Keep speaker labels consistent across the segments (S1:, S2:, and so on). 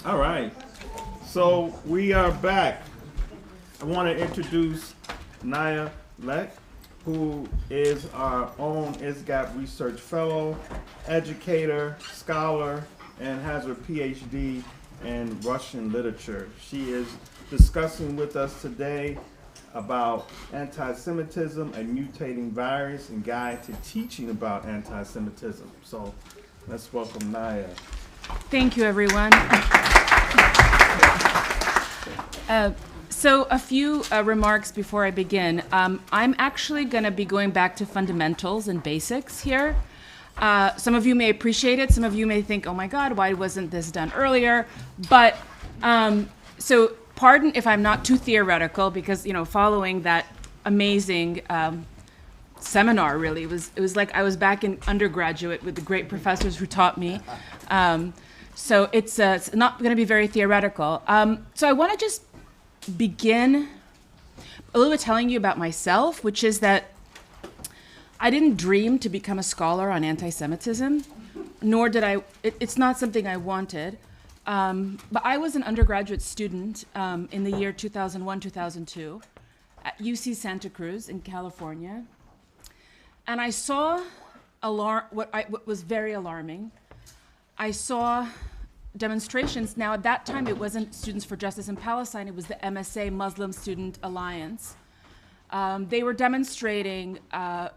S1: All right. So we are back. I want to introduce Naya, Lekht, who is our own ISGAP Research Fellow, educator, scholar, and has her PhD in Russian literature. She is discussing with us today about anti-Semitism, a mutating virus, and guide to teaching about anti-Semitism. So let's welcome Naya.
S2: Thank you, everyone. So a few remarks before I begin. I'm actually going to be going back to fundamentals and basics here. Some of you may appreciate it. Some of you may think, oh my God, why wasn't this done earlier? But so pardon if I'm not too theoretical, because, you know, following that amazing seminar, really, it was like I was back in undergraduate with the great professors who taught me. So it's not going to be very theoretical. So I want to just begin a little bit telling you about myself, which is that I didn't dream to become a scholar on anti-Semitism, nor did I, it's not something I wanted. But I was an undergraduate student in the year 2001, 2002 at UC Santa Cruz in California. And I saw what was very alarming. I saw demonstrations. Now, at that time, it wasn't Students for Justice in Palestine. It was the MSA, Muslim Student Alliance. They were demonstrating a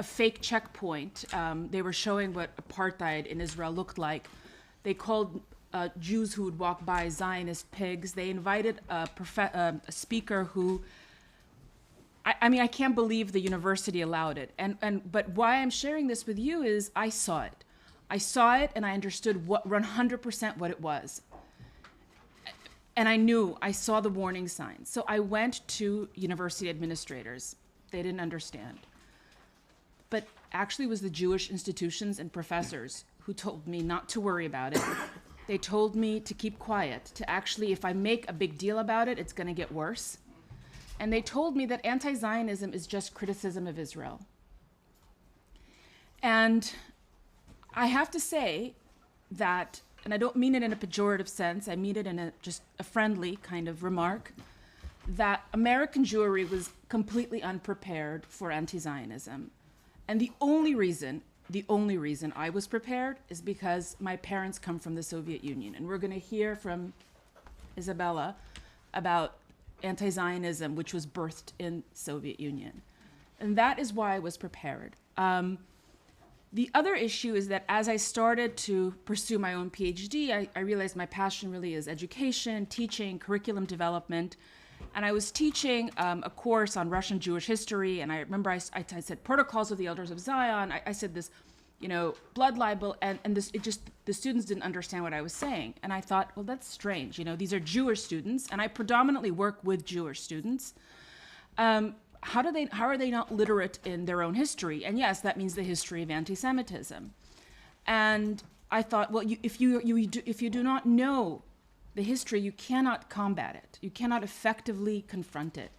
S2: fake checkpoint. They were showing what apartheid in Israel looked like. They called Jews who would walk by Zionist pigs. They invited a speaker who, I mean, I can't believe the university allowed it. But why I'm sharing this with you is I saw it. I saw it and I understood 100% what it was. And I saw the warning signs. So I went to university administrators. They didn't understand. But actually it was the Jewish institutions and professors who told me not to worry about it. They told me to keep quiet, to actually, if I make a big deal about it, it's going to get worse. And they told me that anti-Zionism is just criticism of Israel. And I have to say that, and I don't mean it in a pejorative sense, I mean it in just a friendly kind of remark, that American Jewry was completely unprepared for anti-Zionism. And the only reason I was prepared is because my parents come from the Soviet Union. And we're going to hear from Isabella about anti-Zionism, which was birthed in Soviet Union. And that is why I was prepared. The other issue is that as I started to pursue my own PhD, I realized my passion really is education, teaching, curriculum development. And I was teaching a course on Russian Jewish history. And I remember I said Protocols of the Elders of Zion. I said this, blood libel. And the students didn't understand what I was saying. And I thought, well, that's strange. These are Jewish students. And I predominantly work with Jewish students. How are they not literate in their own history? And yes, that means the history of anti-Semitism. And I thought, well, if you do not know the history, you cannot combat it. You cannot effectively confront it.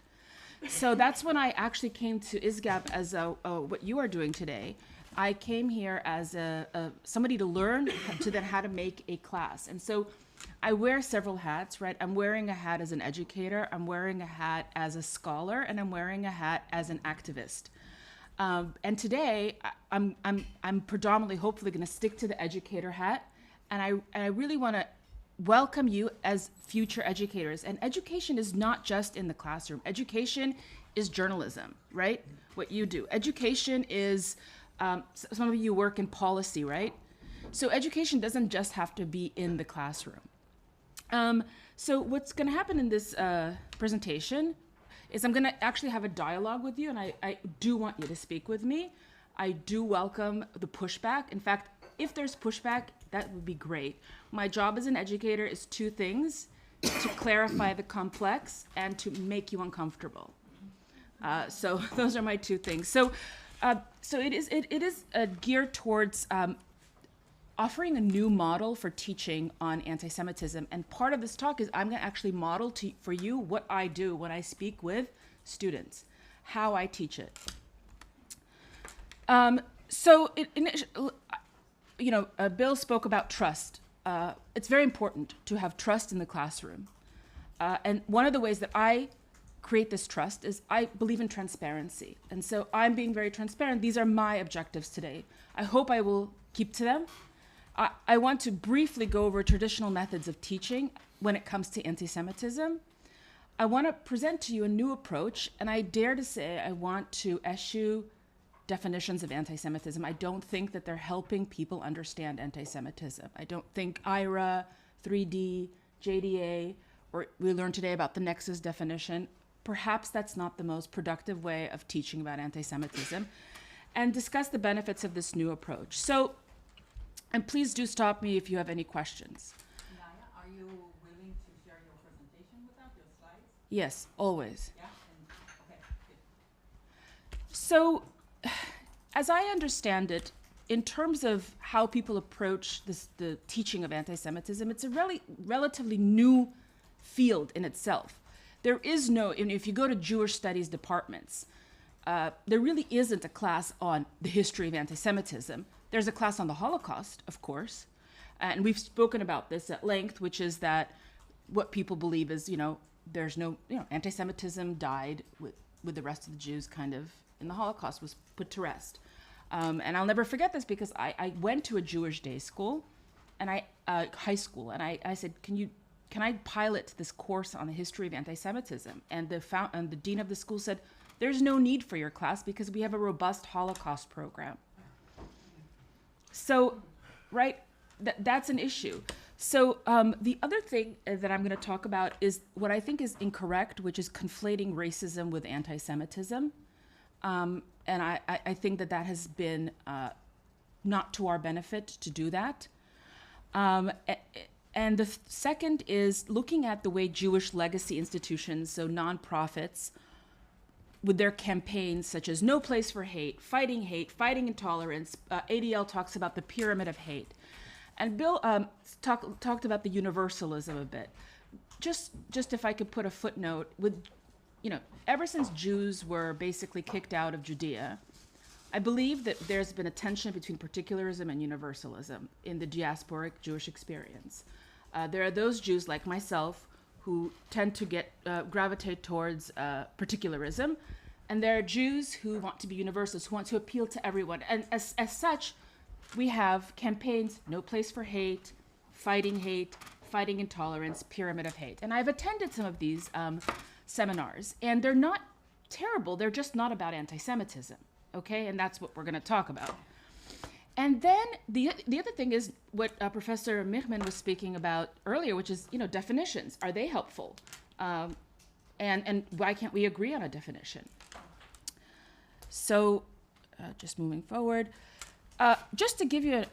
S2: So that's when I actually came to ISGAP as what you are doing today. I came here as somebody to learn how to make a class. And so I wear several hats, right? I'm wearing a hat as an educator, I'm wearing a hat as a scholar, and I'm wearing a hat as an activist. And today, I'm predominantly, hopefully, going to stick to the educator hat, and I really want to welcome you as future educators. And education is not just in the classroom. Education is journalism, right? What you do. Education is, some of you work in policy, right? So education doesn't just have to be in the classroom. So what's going to happen in this presentation is I'm going to actually have a dialogue with you, and I do want you to speak with me. I do welcome the pushback. In fact, if there's pushback, that would be great. My job as an educator is two things: to clarify the complex and to make you uncomfortable. So those are my two things. So it is geared towards offering a new model for teaching on anti-Semitism. And part of this talk is I'm going to actually model for you what I do when I speak with students, how I teach it. Bill spoke about trust. it's very important to have trust in the classroom. And one of the ways that I create this trust is I believe in transparency. And so I'm being very transparent. These are my objectives today. I hope I will keep to them. I want to briefly go over traditional methods of teaching when it comes to anti-Semitism. I want to present to you a new approach, and I dare to say I want to eschew definitions of anti-Semitism. I don't think that they're helping people understand anti-Semitism. I don't think IRA, 3D, JDA, or we learned today about the nexus definition. Perhaps that's not the most productive way of teaching about anti-Semitism, and discuss the benefits of this new approach. So, and please do stop me if you have any questions.
S3: Naya, are you willing to share your presentation with us, your slides?
S2: Yes, always.
S3: Yeah? Okay, good.
S2: So, as I understand it, in terms of how people approach the teaching of anti-Semitism, it's a relatively new field in itself. There is no, and if you go to Jewish studies departments, there really isn't a class on the history of anti-Semitism. There's a class on the Holocaust, of course, and we've spoken about this at length, which is that what people believe is, there's no, anti-Semitism died with the rest of the Jews kind of in the Holocaust, was put to rest. And I'll never forget this because I went to a Jewish day school, and high school, and I said, can I pilot this course on the history of anti-Semitism? And the dean of the school said, there's no need for your class because we have a robust Holocaust program. So, right, that's an issue. So the other thing that I'm going to talk about is what I think is incorrect, which is conflating racism with anti-Semitism. And I think that has been not to our benefit to do that. And the second is looking at the way Jewish legacy institutions, so nonprofits, with their campaigns such as No Place for Hate, Fighting Intolerance. ADL talks about the pyramid of hate. And Bill talked about the universalism a bit. Just if I could put a footnote, ever since Jews were basically kicked out of Judea, I believe that there's been a tension between particularism and universalism in the diasporic Jewish experience. There are those Jews like myself who tend to gravitate towards particularism, and there are Jews who want to be universalists, who want to appeal to everyone. And as such, we have campaigns, No Place for Hate, Fighting Intolerance, Pyramid of Hate. And I've attended some of these seminars, and they're not terrible, they're just not about anti-Semitism, okay? And that's what we're gonna talk about. And then the other thing is what Professor Michman was speaking about earlier, which is, definitions. Are they helpful? And why can't we agree on a definition? So just moving forward, just to give you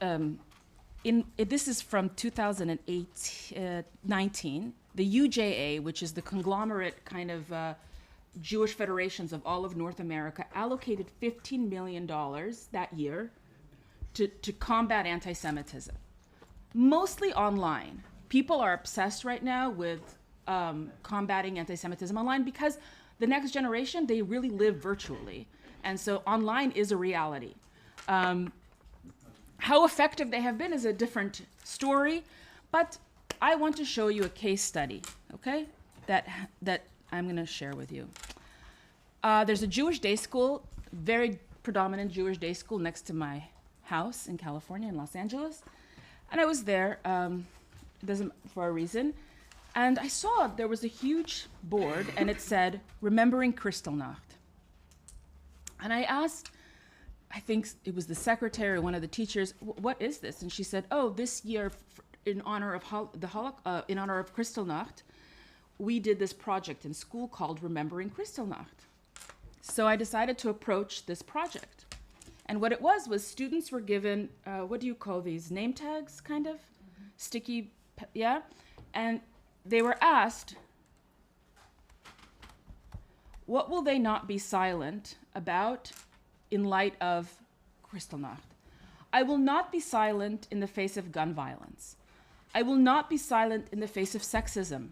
S2: this is from 2019, the UJA, which is the conglomerate kind of Jewish federations of all of North America, allocated $15 million that year to combat anti-Semitism, mostly online. People are obsessed right now with combating anti-Semitism online because the next generation, they really live virtually. And so online is a reality. How effective they have been is a different story, but I want to show you a case study, okay, that I'm gonna share with you. There's a Jewish day school, very predominant Jewish day school next to my house in California, in Los Angeles. And I was there for a reason. And I saw there was a huge board and it said, Remembering Kristallnacht. And I asked, I think it was the secretary or one of the teachers, what is this? And she said, oh, this year, in honor of Kristallnacht, we did this project in school called Remembering Kristallnacht. So I decided to approach this project. And what it was students were given, what do you call these, name tags, kind of? Sticky, yeah? And they were asked, what will they not be silent about in light of Kristallnacht? I will not be silent in the face of gun violence. I will not be silent in the face of sexism.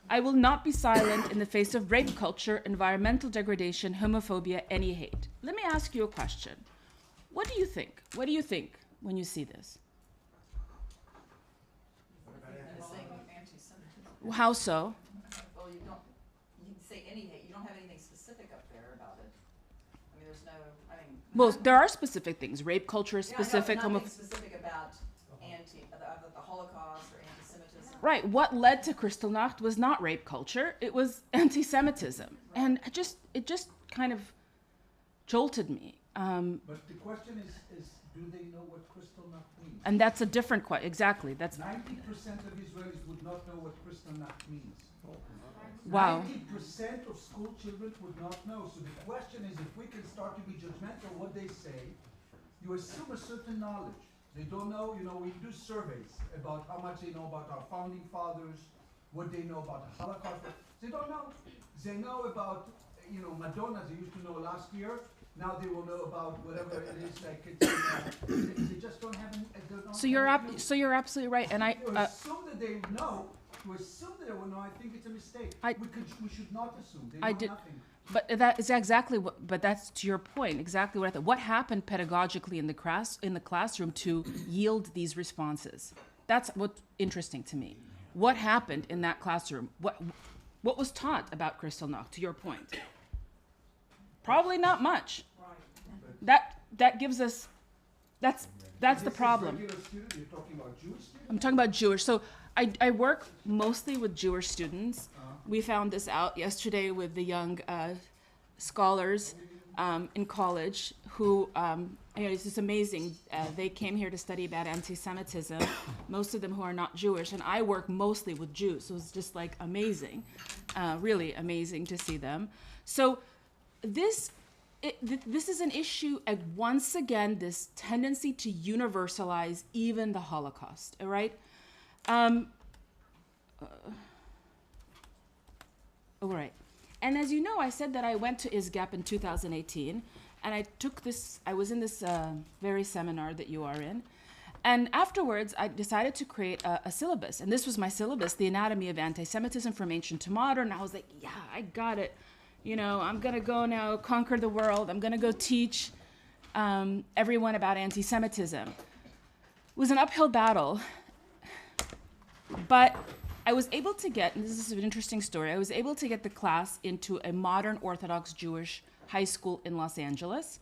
S2: I will not be silent in the face of rape culture, environmental degradation, homophobia, any hate. Let me ask you a question. What do you think? What do you think when you see this? How so?
S3: Well, you can say any hate, you don't have anything specific up there about it. I mean, there's no, I mean.
S2: Well, there are specific things. Rape culture is
S3: Yeah, I know,
S2: specific.
S3: but nothing specific about the Holocaust or anti-Semitism.
S2: Right. What led to Kristallnacht was not rape culture. It was anti-Semitism. And it just kind of jolted me.
S4: But the question is do they know what Kristallnacht means?
S2: And that's a different question. Exactly. That's
S4: 90% of Israelis would not know what Kristallnacht means.
S2: wow.
S4: 90% of school children would not know. So the question is, if we can start to be judgmental what they say, you assume a certain knowledge. They don't know, we do surveys about how much they know about our founding fathers, what they know about the Holocaust. They don't know. They know about, Madonna, they used to know last year. Now they will know about whatever it is. They just don't have any.
S2: So you're absolutely right. And
S4: to assume that they know. To assume that they will know, I think it's a mistake. We should not assume. They know nothing.
S2: But that is exactly what. But that's to your point. Exactly what I thought. What happened pedagogically in the classroom to yield these responses? That's what's interesting to me. What happened in that classroom? What was taught about Kristallnacht? To your point, probably not much. That gives us. That's the problem.
S4: You're talking about Jewish students?
S2: I'm talking about Jewish. So I work mostly with Jewish students. We found this out yesterday with the young scholars in college who, it's just amazing. They came here to study about anti-Semitism, most of them who are not Jewish, and I work mostly with Jews. So it's just like amazing, really amazing to see them. So this is an issue, once again, this tendency to universalize even the Holocaust, all right? All right. And as you know, I said that I went to ISGAP in 2018, and I was in this very seminar that you are in. And afterwards, I decided to create a syllabus. And this was my syllabus, The Anatomy of Anti-Semitism from Ancient to Modern. I was like, yeah, I got it. I'm going to go now conquer the world. I'm going to go teach everyone about anti-Semitism. It was an uphill battle. But I was able to get, and this is an interesting story, I was able to get the class into a modern Orthodox Jewish high school in Los Angeles.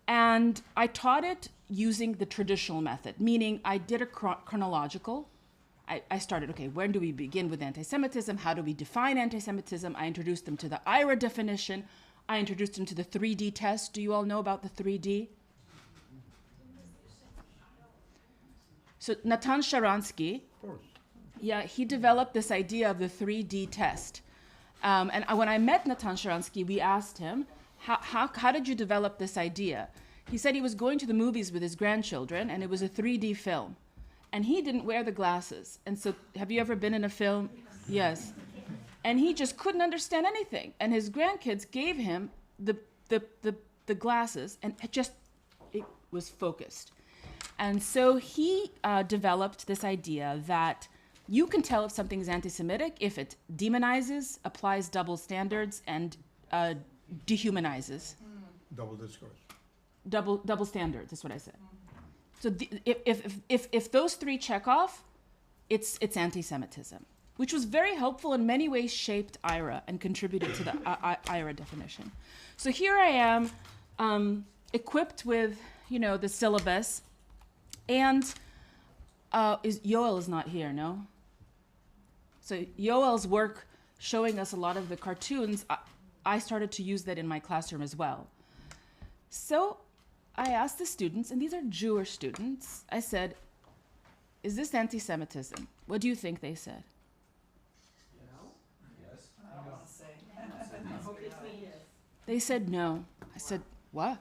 S2: And I taught it using the traditional method, meaning I did a chronological. I started, okay, when do we begin with anti-Semitism? How do we define anti-Semitism? I introduced them to the IRA definition. I introduced them to the 3D test. Do you all know about the 3D? So Natan Sharansky, yeah, he developed this idea of the 3D test. And when I met Natan Sharansky, we asked him, how did you develop this idea? He said he was going to the movies with his grandchildren, and it was a 3D film. And he didn't wear the glasses. And so, have you ever been in a film? Yes. And he just couldn't understand anything. And his grandkids gave him the glasses, and it was focused. And so he developed this idea that you can tell if something is anti-Semitic if it demonizes, applies double standards, and dehumanizes.
S5: Double discourse.
S2: Double standards is what I said. So if those three check off, it's anti-Semitism, which was very helpful in many ways, shaped IRA and contributed to the IRA definition. So here I am, equipped with the syllabus, and Yoel is not here, no? So Yoel's work showing us a lot of the cartoons, I started to use that in my classroom as well. So I asked the students, and these are Jewish students, I said, is this anti-Semitism? What do you think they said?
S3: Yes. I don't want to say.
S2: They said no. I said, what?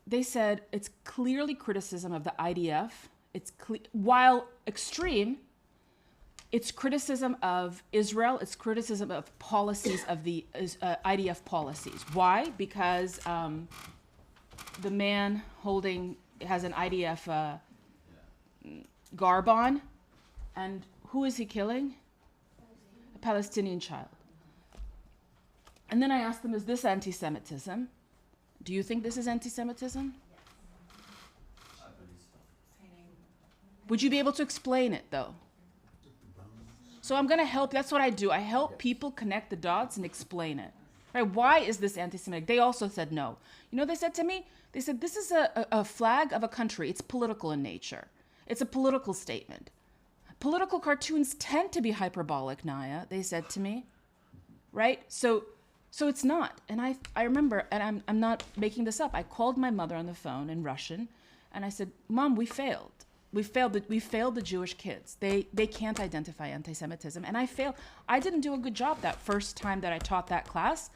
S2: They said it's clearly criticism of the IDF. While extreme, it's criticism of Israel. It's criticism of policies of the IDF policies. Why? Because the man has an IDF garb on, and who is he killing? A Palestinian child. And then I asked them, is this anti-Semitism? Do you think this is anti-Semitism?
S3: Painting.
S2: Would you be able to explain it, though? So I'm going to help. That's what I do. I help people connect the dots and explain it. Right? Why is this anti-Semitic? They also said no. You know, they said to me, they said, this is a flag of a country. It's political in nature. It's a political statement. Political cartoons tend to be hyperbolic, Naya, they said to me. Right? So it's not. And I remember, and I'm not making this up, I called my mother on the phone in Russian, and I said, Mom, we failed. We failed the Jewish kids. They can't identify anti-Semitism. And I failed. I didn't do a good job that first time that I taught that class.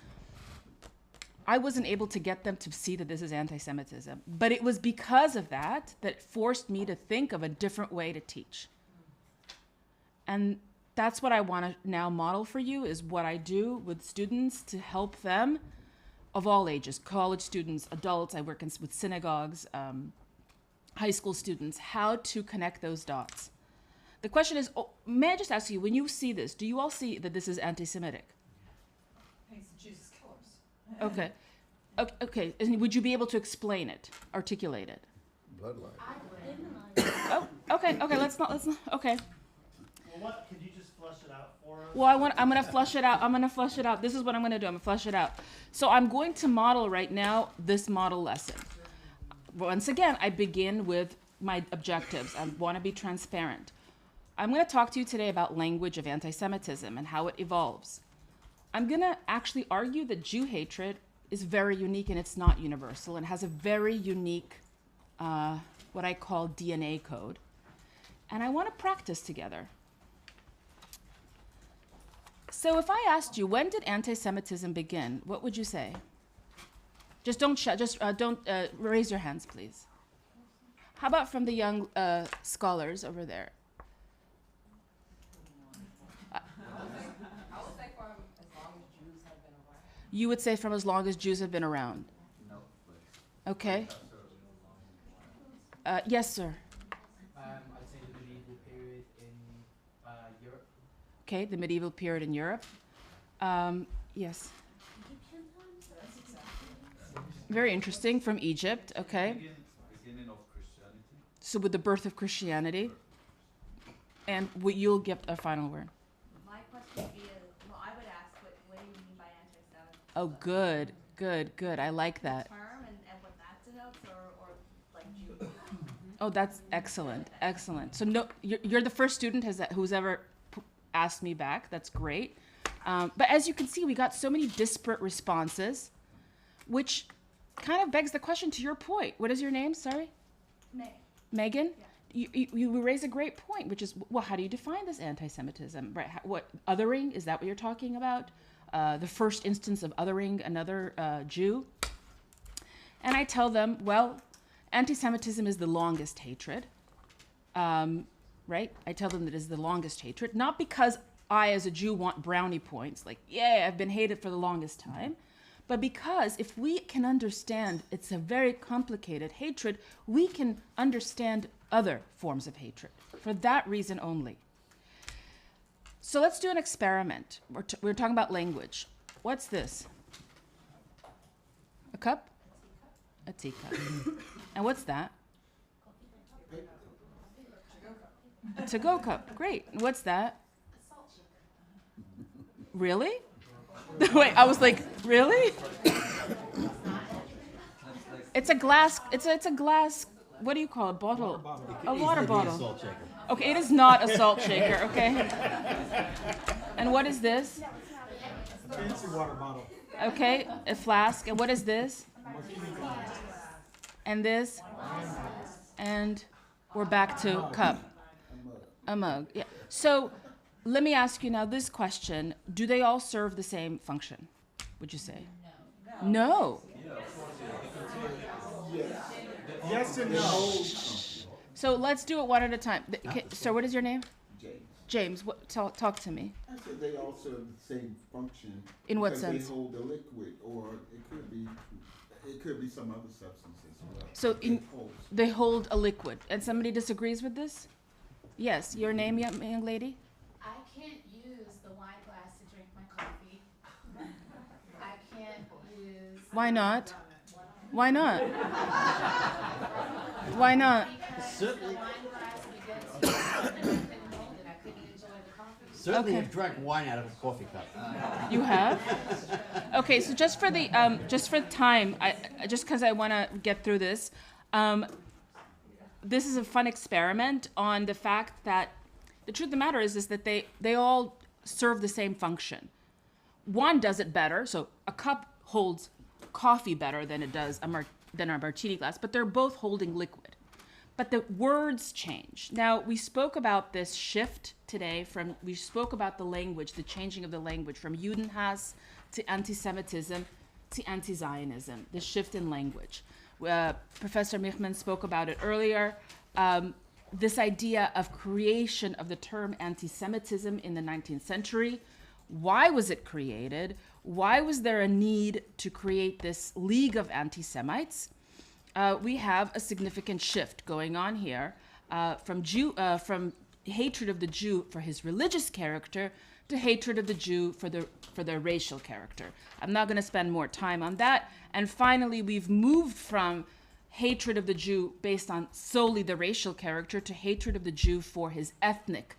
S2: I wasn't able to get them to see that this is anti-Semitism. But it was because of that that forced me to think of a different way to teach. And that's what I want to now model for you, is what I do with students to help them of all ages, college students, adults. I work with synagogues, high school students, how to connect those dots. The question is, may I just ask you, when you see this, do you all see that this is anti-Semitic?
S3: Paints the Jews as killers.
S2: Okay. Okay. And would you be able to explain it, articulate it?
S5: Bloodline.
S2: Oh, okay. Let's not. Okay.
S6: Well, what, could you just flesh it out for us?
S2: Well, I'm going to flush it out. This is what I'm going to do. I'm going to flush it out. So I'm going to model right now this model lesson. Once again, I begin with my objectives. I want to be transparent. I'm going to talk to you today about language of anti-Semitism and how it evolves. I'm going to actually argue that Jew hatred is very unique and it's not universal and has a very unique, what I call DNA code. And I want to practice together. So if I asked you, when did anti-Semitism begin, what would you say? Just don't raise your hands, please. How about from the young scholars over there?
S3: I would say from as long as Jews have been around.
S2: You would say from as long as Jews have been around. Okay. Yes, sir.
S7: I'd say the medieval period in Europe.
S2: Okay, the medieval period in Europe. Yes. Very interesting, from Egypt, okay.
S5: Beginning of Christianity.
S2: So with the birth of Christianity. And you'll get a final word.
S8: My question would be, well, I would ask, what do you mean by anti-Semitic?
S2: Oh, good. I like that.
S8: Term and what that denotes, or like Jew?
S2: Oh, that's excellent. So no, you're the first student who's ever asked me back. That's great. But as you can see, we got so many disparate responses, which kind of begs the question to your point. What is your name? Sorry? Megan? Yeah. You raise a great point, which is, well, how do you define this anti-Semitism? Right? What, othering? Is that what you're talking about? The first instance of othering another Jew? And I tell them, well, anti-Semitism is the longest hatred. Right? I tell them that it is the longest hatred, not because I, as a Jew, want brownie points, like, yeah, I've been hated for the longest time, but because if we can understand it's a very complicated hatred, we can understand other forms of hatred for that reason only. So let's do an experiment. We're talking about language. What's this? A cup? A teacup. And what's that? A to-go cup. Great. And what's that? Really? Wait, I was like, really? It's a glass. It's a glass. What do you call it? Bottle. A water bottle. Okay, it is not a salt shaker. Okay. And what is this?
S6: Fancy water bottle.
S2: Okay, a flask. And what is this? And this? And we're back to cup. A mug. Yeah. So let me ask you now this question. Do they all serve the same function, would you say? No.
S6: Yes and no.
S2: So let's do it one at a time. Okay, sir, what is your name?
S9: James.
S2: James, talk to me.
S9: I said they all serve the same function.
S2: In what
S9: because
S2: sense?
S9: They hold a liquid, or it could be some other substance as well.
S2: So
S9: It holds.
S2: they hold a liquid. And somebody disagrees with this? Yes. Your name, young lady?
S10: I can't use the wine glass to drink my coffee. I can't use.
S2: Why not? Why not? Why not?
S10: Because the wine glass would get too hot and I couldn't hold it. I couldn't enjoy the coffee.
S11: certainly
S2: Okay.
S11: have drank wine out of a coffee cup.
S2: You have? Okay, so just for time, just because I want to get through this, this is a fun experiment on the fact that the truth of the matter is that they all serve the same function. One does it better, so a cup holds coffee better than it does than a martini glass, but they're both holding liquid. But the words change. Now, we spoke about this shift today we spoke about the language, the changing of the language from Judenhass to anti-Semitism to anti-Zionism, the shift in language. Professor Michman spoke about it earlier. This idea of creation of the term anti-Semitism in the 19th century. Why was it created? Why was there a need to create this League of Anti-Semites? We have a significant shift going on here from hatred of the Jew for his religious character to hatred of the Jew for their racial character. I'm not going to spend more time on that. And finally, we've moved from hatred of the Jew based on solely the racial character to hatred of the Jew for his ethnic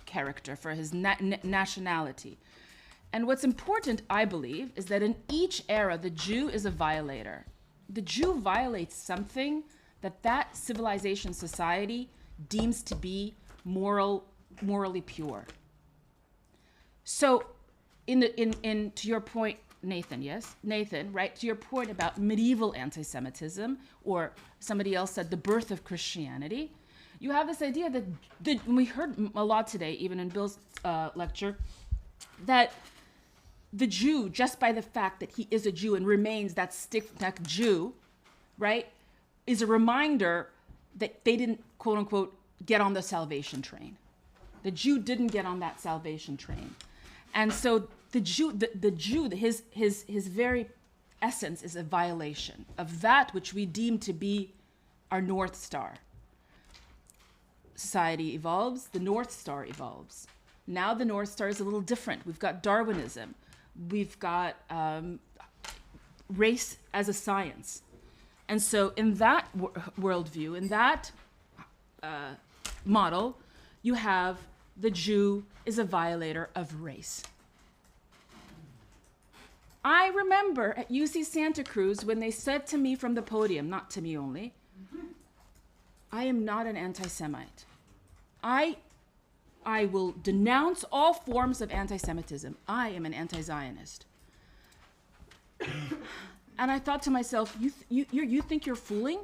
S2: character, for his nationality. And what's important, I believe, is that in each era, the Jew is a violator. The Jew violates something that civilization society deems to be morally pure. So, to your point, Nathan, yes? Nathan, right? To your point about medieval anti-Semitism, or somebody else said the birth of Christianity, you have this idea that we heard a lot today, even in Bill's lecture, that the Jew, just by the fact that he is a Jew and remains that stiff-necked Jew, right, is a reminder that they didn't, quote unquote, get on the salvation train. The Jew didn't get on that salvation train. And so the Jew, his very essence is a violation of that which we deem to be our North Star. Society evolves, the North Star evolves. Now the North Star is a little different. We've got Darwinism. We've got race as a science. And so in that worldview, in that model, you have the Jew is a violator of race. I remember at UC Santa Cruz when they said to me from the podium, not to me only, I am not an anti-Semite. I will denounce all forms of anti-Semitism. I am an anti-Zionist. And I thought to myself, you think you're fooling?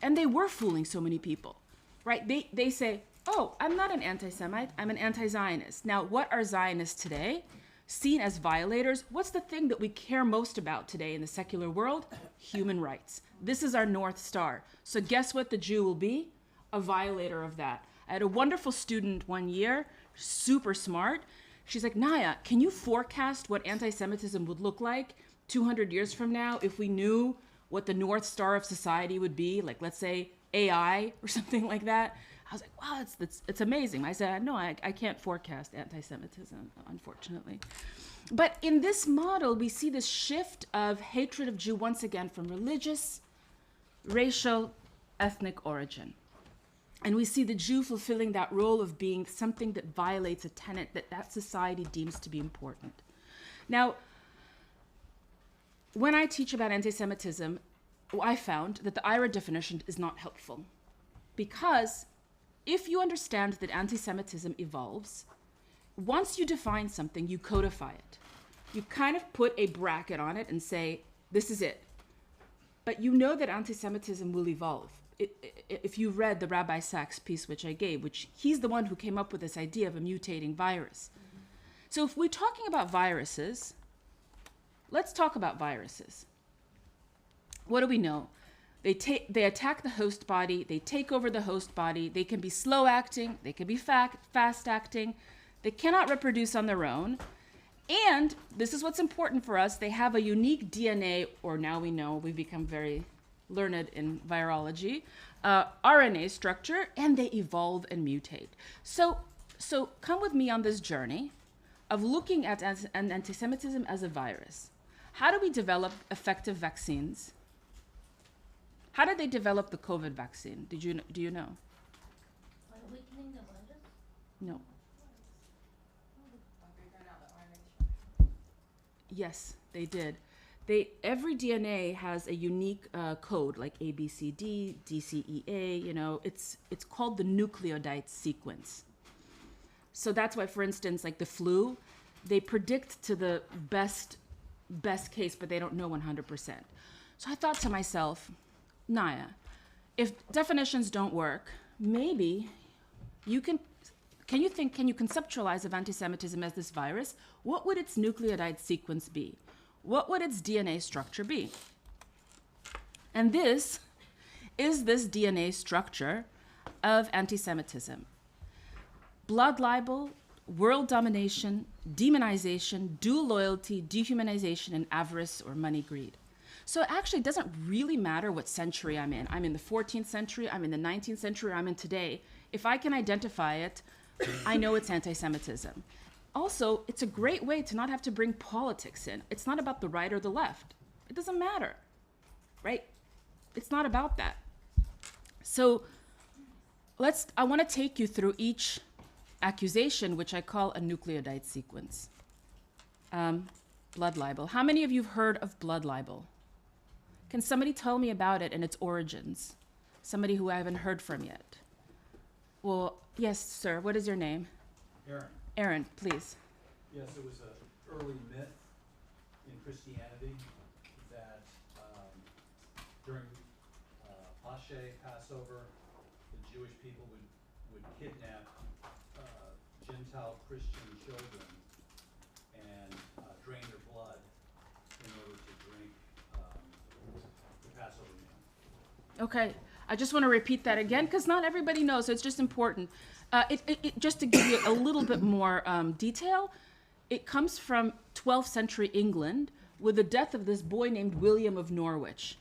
S2: And they were fooling so many people, right? They say, oh, I'm not an anti-Semite, I'm an anti-Zionist. Now, what are Zionists today? Seen as violators. What's the thing that we care most about today in the secular world? Human rights. This is our North Star. So guess what the Jew will be? A violator of that. I had a wonderful student one year, super smart. She's like, Naya, can you forecast what anti-Semitism would look like 200 years from now if we knew what the North Star of society would be? Like, let's say AI or something like that. I was like, wow, it's amazing. I said, no, I can't forecast anti-Semitism, unfortunately. But in this model, we see this shift of hatred of Jew once again from religious, racial, ethnic origin. And we see the Jew fulfilling that role of being something that violates a tenet that society deems to be important. Now, when I teach about anti-Semitism, I found that the IRA definition is not helpful. Because if you understand that anti-Semitism evolves, once you define something, you codify it. You kind of put a bracket on it and say, this is it. But you know that anti-Semitism will evolve. If you read the Rabbi Sachs piece, which I gave, which he's the one who came up with this idea of a mutating virus. So if we're talking about viruses, let's talk about viruses. What do we know? They attack the host body, they take over the host body, they can be slow acting, they can be fast acting, they cannot reproduce on their own, and this is what's important for us, they have a unique DNA, or now we know, we've become very learned in virology, RNA structure, and they evolve and mutate. So come with me on this journey of looking at anti-Semitism as a virus. How do we develop effective vaccines? How did they develop the COVID vaccine? Do you know?
S10: By weakening the virus?
S2: No. Yes, they did. Every DNA has a unique code, like ABCD, DCEA. You know, it's called the nucleotide sequence. So that's why, for instance, like the flu, they predict to the best case, but they don't know 100%. So I thought to myself, Naya, if definitions don't work, maybe you can you conceptualize of anti-Semitism as this virus? What would its nucleotide sequence be? What would its DNA structure be? And this is this DNA structure of anti-Semitism. Blood libel, world domination, demonization, dual loyalty, dehumanization, and avarice or money greed. So it actually doesn't really matter what century I'm in. I'm in the 14th century, I'm in the 19th century, I'm in today. If I can identify it, I know it's anti-Semitism. Also, it's a great way to not have to bring politics in. It's not about the right or the left. It doesn't matter, right? It's not about that. So I want to take you through each accusation, which I call a nucleotide sequence. Blood libel. How many of you have heard of blood libel? Can somebody tell me about it and its origins? Somebody who I haven't heard from yet. Well, yes, sir. What is your name?
S12: Aaron.
S2: Aaron, please.
S12: Yes, it was an early myth in Christianity that during Pascha, Passover, the Jewish people would kidnap Gentile Christian children and drain their blood in order to drink the Passover meal.
S2: Okay. I just want to repeat that again because not everybody knows, so it's just important. Just to give you a little bit more detail, it comes from 12th century England with the death of this boy named William of Norwich.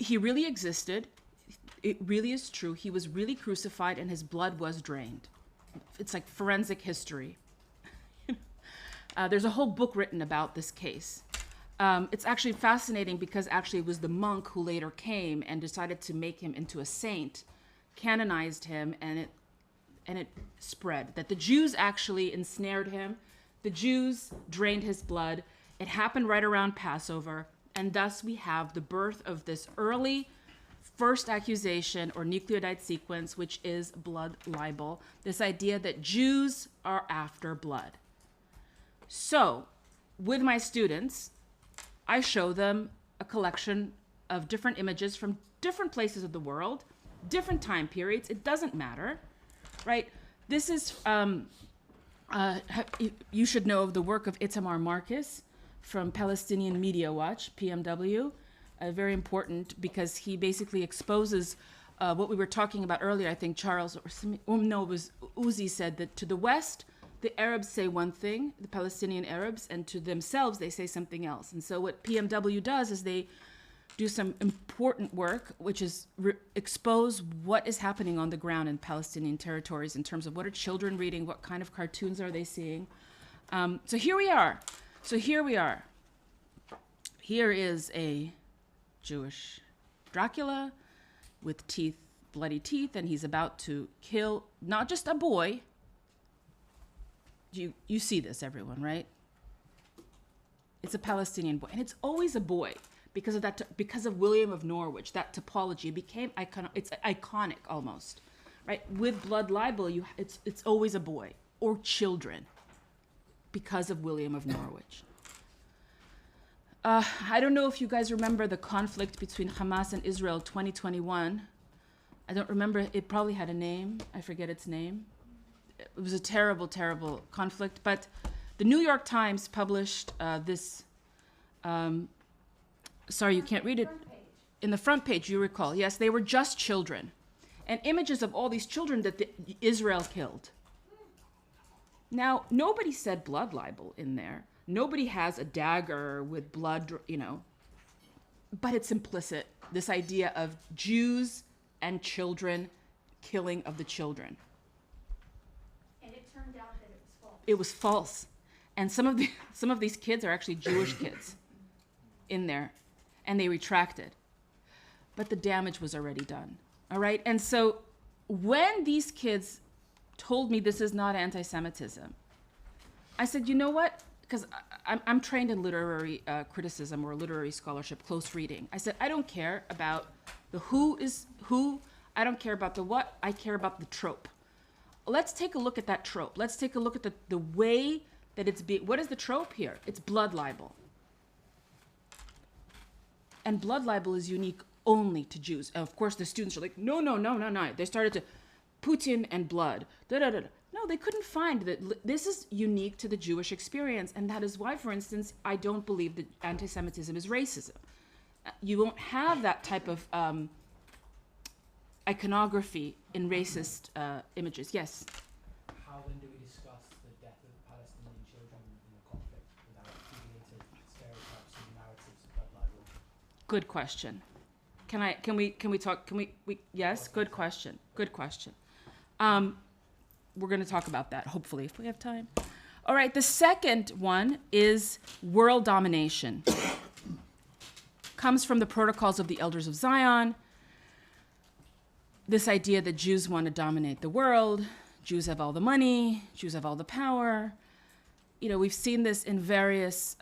S2: He really existed. It really is true. He was really crucified and his blood was drained. It's like forensic history. There's a whole book written about this case. It's actually fascinating because actually it was the monk who later came and decided to make him into a saint, canonized him, and it spread. That the Jews actually ensnared him. The Jews drained his blood. It happened right around Passover, and thus we have the birth of this early first accusation or nucleotide sequence, which is blood libel, this idea that Jews are after blood. So, with my students, I show them a collection of different images from different places of the world, different time periods. It doesn't matter, right? This is, you should know of the work of Itamar Marcus from Palestinian Media Watch, PMW. Very important because he basically exposes what we were talking about earlier. I think Charles, it was Uzi said that to the West, the Arabs say one thing, the Palestinian Arabs, and to themselves they say something else. And so what PMW does is they do some important work, which is expose what is happening on the ground in Palestinian territories in terms of what are children reading, what kind of cartoons are they seeing. So here we are. Here is a Jewish Dracula with teeth, bloody teeth, and he's about to kill not just a boy. You see this, everyone, right? It's a Palestinian boy, and it's always a boy because of that. Because of William of Norwich, that typology became iconic. It's iconic almost, right? With blood libel, it's always a boy or children because of William of Norwich. I don't know if you guys remember the conflict between Hamas and Israel 2021. I don't remember. It probably had a name. I forget its name. It was a terrible, terrible conflict. But the New York Times published this. Sorry, you can't read it. In the front page, you recall. Yes, they were just children. And images of all these children that Israel killed. Now, nobody said blood libel in there. Nobody has a dagger with blood, but it's implicit, this idea of Jews and children killing of the children.
S10: And it turned out that it was false.
S2: It was false. And some of these kids are actually Jewish kids in there, and they retracted. But the damage was already done, all right? And so when these kids told me this is not anti-Semitism, I said, you know what? because I'm trained in literary criticism or literary scholarship, close reading. I said, I don't care about the who is who. I don't care about the what. I care about the trope. Let's take a look at that trope. Let's take a look at the way that it's being. What is the trope here? It's blood libel. And blood libel is unique only to Jews. And of course, the students are like, no. They started to Putin and blood. No, they couldn't find that this is unique to the Jewish experience. And that is why, for instance, I don't believe that anti-Semitism is racism. You won't have that type of iconography in racist images. Yes?
S7: How then do we discuss the death of Palestinian children in the conflict without feeding into stereotypes and narratives of blood libel?
S2: Good question. Yes, good question. We're going to talk about that, hopefully, if we have time. All right, the second one is world domination. Comes from the Protocols of the Elders of Zion. This idea that Jews want to dominate the world, Jews have all the money, Jews have all the power. You know, we've seen this in various,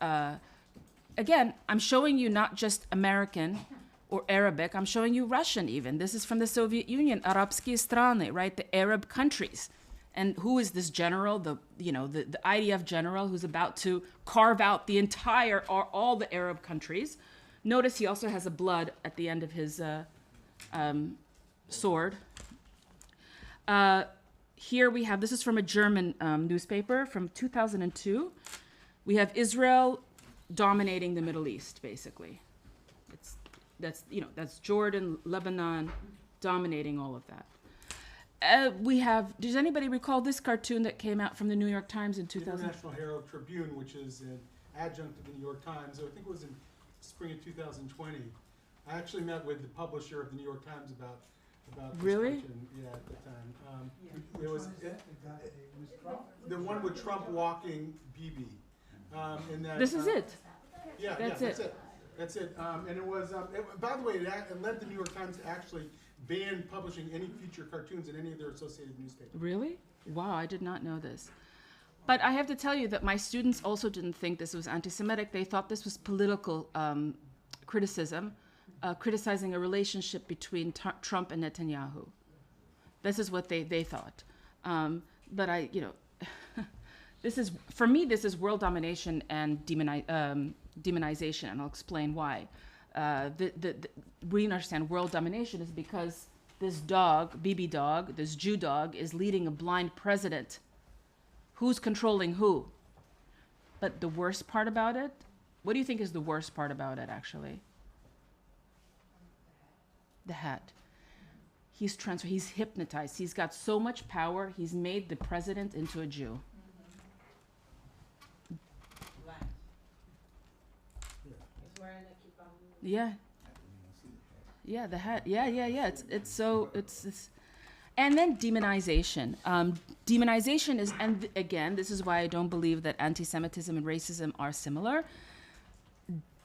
S2: again, I'm showing you not just American or Arabic, I'm showing you Russian even. This is from the Soviet Union, Arabskie strany, right, the Arab countries. And who is this general, the IDF general who's about to carve out the entire, all the Arab countries. Notice he also has a blood at the end of his sword. Here we have, this is from a German newspaper from 2002. We have Israel dominating the Middle East, basically. That's Jordan, Lebanon, dominating all of that. We have, does anybody recall this cartoon that came out from the New York Times in 2000?
S6: International Herald Tribune, which is an adjunct of the New York Times. I think it was in spring of 2020. I actually met with the publisher of the New York Times about this
S2: Really?
S6: cartoon, at the time. It was the one with Trump walking Bibi.
S2: This is it.
S6: Yeah, that's it. That's it. And it was, by the way, it led the New York Times to actually ban publishing any future cartoons in any of their associated newspapers.
S2: Really? Wow, I did not know this. But I have to tell you that my students also didn't think this was anti-Semitic. They thought this was political criticism, criticizing a relationship between Trump and Netanyahu. This is what they thought. But this is, for me, this is world domination and demonization, and I'll explain why. We understand world domination is because this dog, Bibi dog, this Jew dog, is leading a blind president. Who's controlling who? But the worst part about it, what do you think is the worst part about it, actually? The hat. He's hypnotized. He's got so much power, he's made the president into a Jew. Yeah. Yeah, the hat. Yeah. It's and then demonization. Demonization is, and again, this is why I don't believe that anti-Semitism and racism are similar.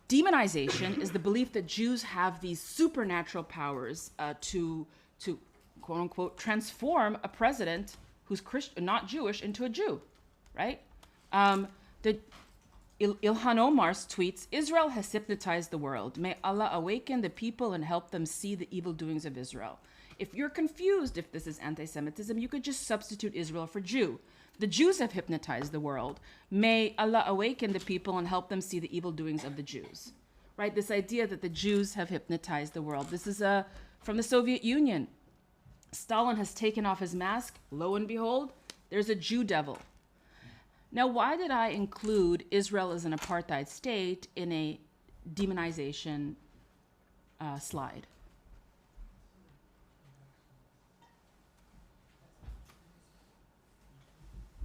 S2: Demonization is the belief that Jews have these supernatural powers to quote unquote transform a president who's Christian, not Jewish, into a Jew, right? Ilhan Omar tweets, Israel has hypnotized the world. May Allah awaken the people and help them see the evil doings of Israel. If you're confused if this is anti-Semitism, you could just substitute Israel for Jew. The Jews have hypnotized the world. May Allah awaken the people and help them see the evil doings of the Jews. Right? This idea that the Jews have hypnotized the world. This is from the Soviet Union. Stalin has taken off his mask. Lo and behold, there's a Jew devil. Now, why did I include Israel as an apartheid state in a demonization slide?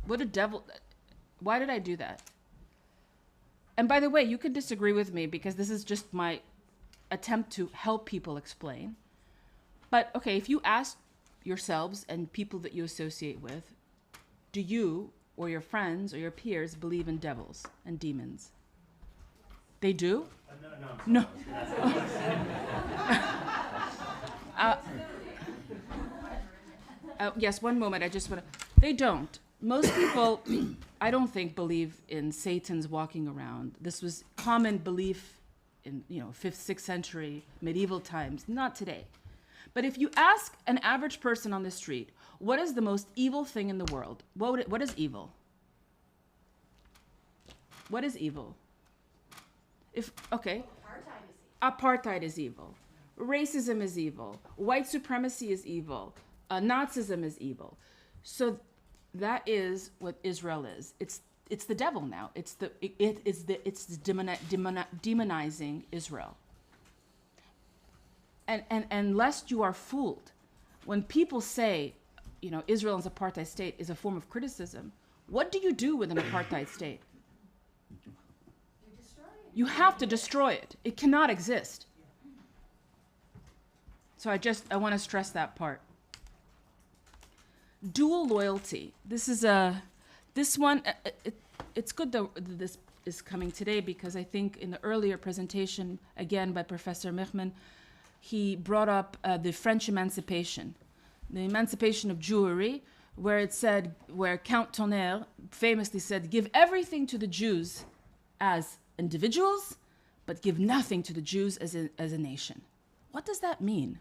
S2: What a devil. Why did I do that? And by the way, you could disagree with me because this is just my attempt to help people explain. But okay, if you ask yourselves and people that you associate with, do you or your friends or your peers believe in devils and demons? They do? No. Yes, one moment. I just want to. They don't. Most people I don't think, believe in Satan's walking around. This was common belief in, 5th, 6th century, medieval times, not today. But if you ask an average person on the street, what is the most evil thing in the world? What is evil? What is evil? Apartheid is evil. Racism is evil. White supremacy is evil. Nazism is evil. So that is what Israel is. It's the devil now. It's demonizing Israel. And lest you are fooled, when people say, Israel's apartheid state is a form of criticism, what do you do with an apartheid state? You have to destroy it. It cannot exist. So I want to stress that part. Dual loyalty. This one, it's good that this is coming today, because I think in the earlier presentation, again by Professor Mechman, he brought up the French emancipation, the emancipation of Jewry, where Count Tonnerre famously said, give everything to the Jews as individuals, but give nothing to the Jews as a nation. What does that mean?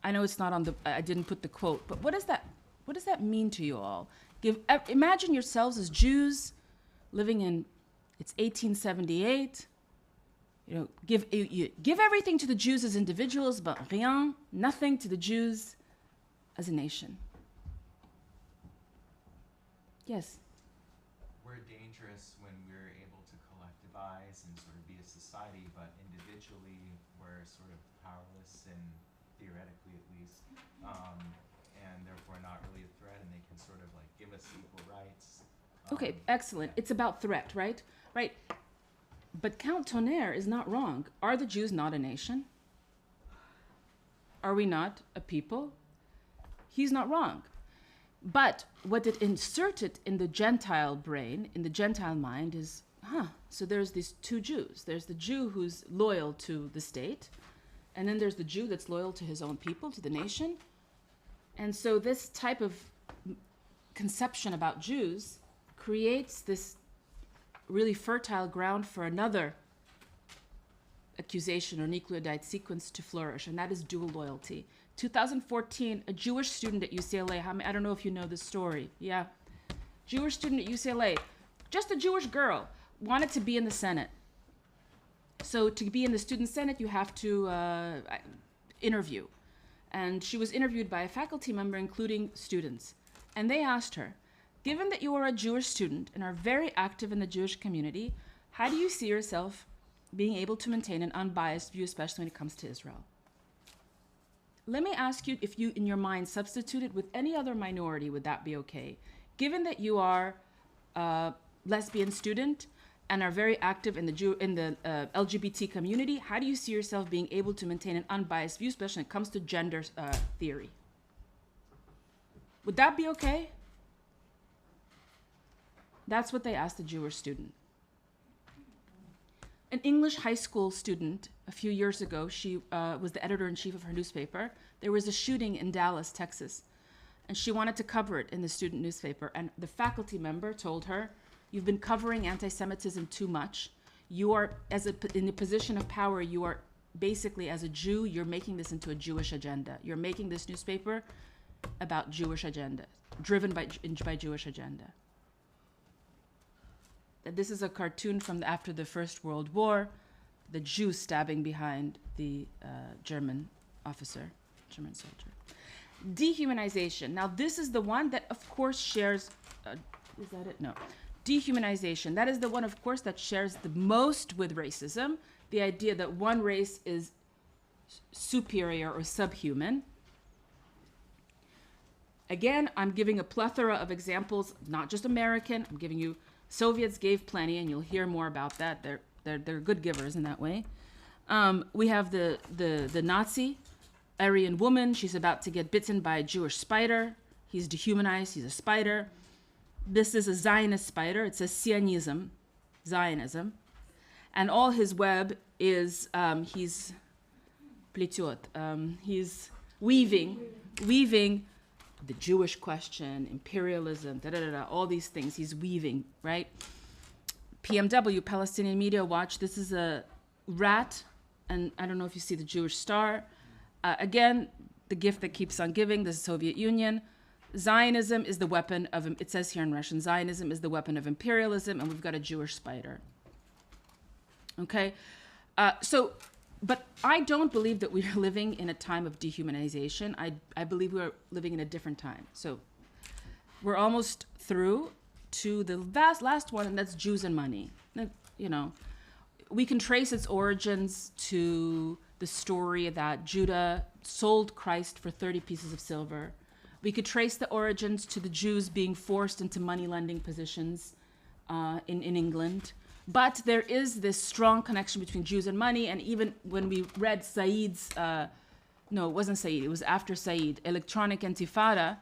S2: I know it's not on I didn't put the quote, but what does that mean to you all? Imagine yourselves as Jews living in, it's 1878. Give everything to the Jews as individuals, but nothing to the Jews as a nation. Yes.
S13: We're dangerous when we're able to collectivize and sort of be a society, but individually we're sort of powerless, and theoretically at least, and therefore not really a threat, and they can sort of like give us equal rights.
S2: Okay, excellent. It's about threat, right? Right. But Count Tonnerre is not wrong. Are the Jews not a nation? Are we not a people? He's not wrong. But what it inserted in the Gentile brain, in the Gentile mind, is, so there's these two Jews. There's the Jew who's loyal to the state, and then there's the Jew that's loyal to his own people, to the nation. And so this type of conception about Jews creates this really fertile ground for another accusation or nucleotide sequence to flourish, and that is dual loyalty. 2014, a Jewish student at UCLA, I don't know if you know this story, yeah. Jewish student at UCLA, just a Jewish girl, wanted to be in the Senate. So to be in the student Senate, you have to interview. And she was interviewed by a faculty member, including students. And they asked her, given that you are a Jewish student and are very active in the Jewish community, how do you see yourself being able to maintain an unbiased view, especially when it comes to Israel? Let me ask you, if you, in your mind, substituted with any other minority, would that be okay? Given that you are a lesbian student and are very active in the LGBT community, how do you see yourself being able to maintain an unbiased view, especially when it comes to gender theory? Would that be okay? That's what they asked the Jewish student. An English high school student, a few years ago, she was the editor-in-chief of her newspaper. There was a shooting in Dallas, Texas, and she wanted to cover it in the student newspaper. And the faculty member told her, you've been covering anti-Semitism too much. You are, in a position of power, you are basically, as a Jew, you're making this into a Jewish agenda. You're making this newspaper about Jewish agenda, driven by Jewish agenda. This is a cartoon from after the First World War, the Jew stabbing behind the German officer, German soldier. Dehumanization. Now, this is the one that, of course, shares, is that it? No. Dehumanization. That is the one, of course, that shares the most with racism, the idea that one race is superior or subhuman. Again, I'm giving a plethora of examples, not just American. I'm giving you, Soviets gave plenty, and you'll hear more about that. They're good givers in that way. We have the Nazi Aryan woman. She's about to get bitten by a Jewish spider. He's dehumanized. He's a spider. This is a Zionist spider. It says Zionism, Zionism. And all his web is, he's pletiot. He's weaving the Jewish question, imperialism, all these things he's weaving, right? PMW, Palestinian Media Watch, this is a rat, and I don't know if you see the Jewish star. Again, the gift that keeps on giving, the Soviet Union. Zionism is the weapon of, it says here in Russian, Zionism is the weapon of imperialism, and we've got a Jewish spider. Okay? But I don't believe that we are living in a time of dehumanization. I believe we are living in a different time. So we're almost through to the last one, and that's Jews and money. You know, we can trace its origins to the story that Judah sold Christ for 30 pieces of silver. We could trace the origins to the Jews being forced into money lending positions in England. But there is this strong connection between Jews and money. And even when we read Said's, no, it wasn't Said, it was after Said, Electronic Intifada,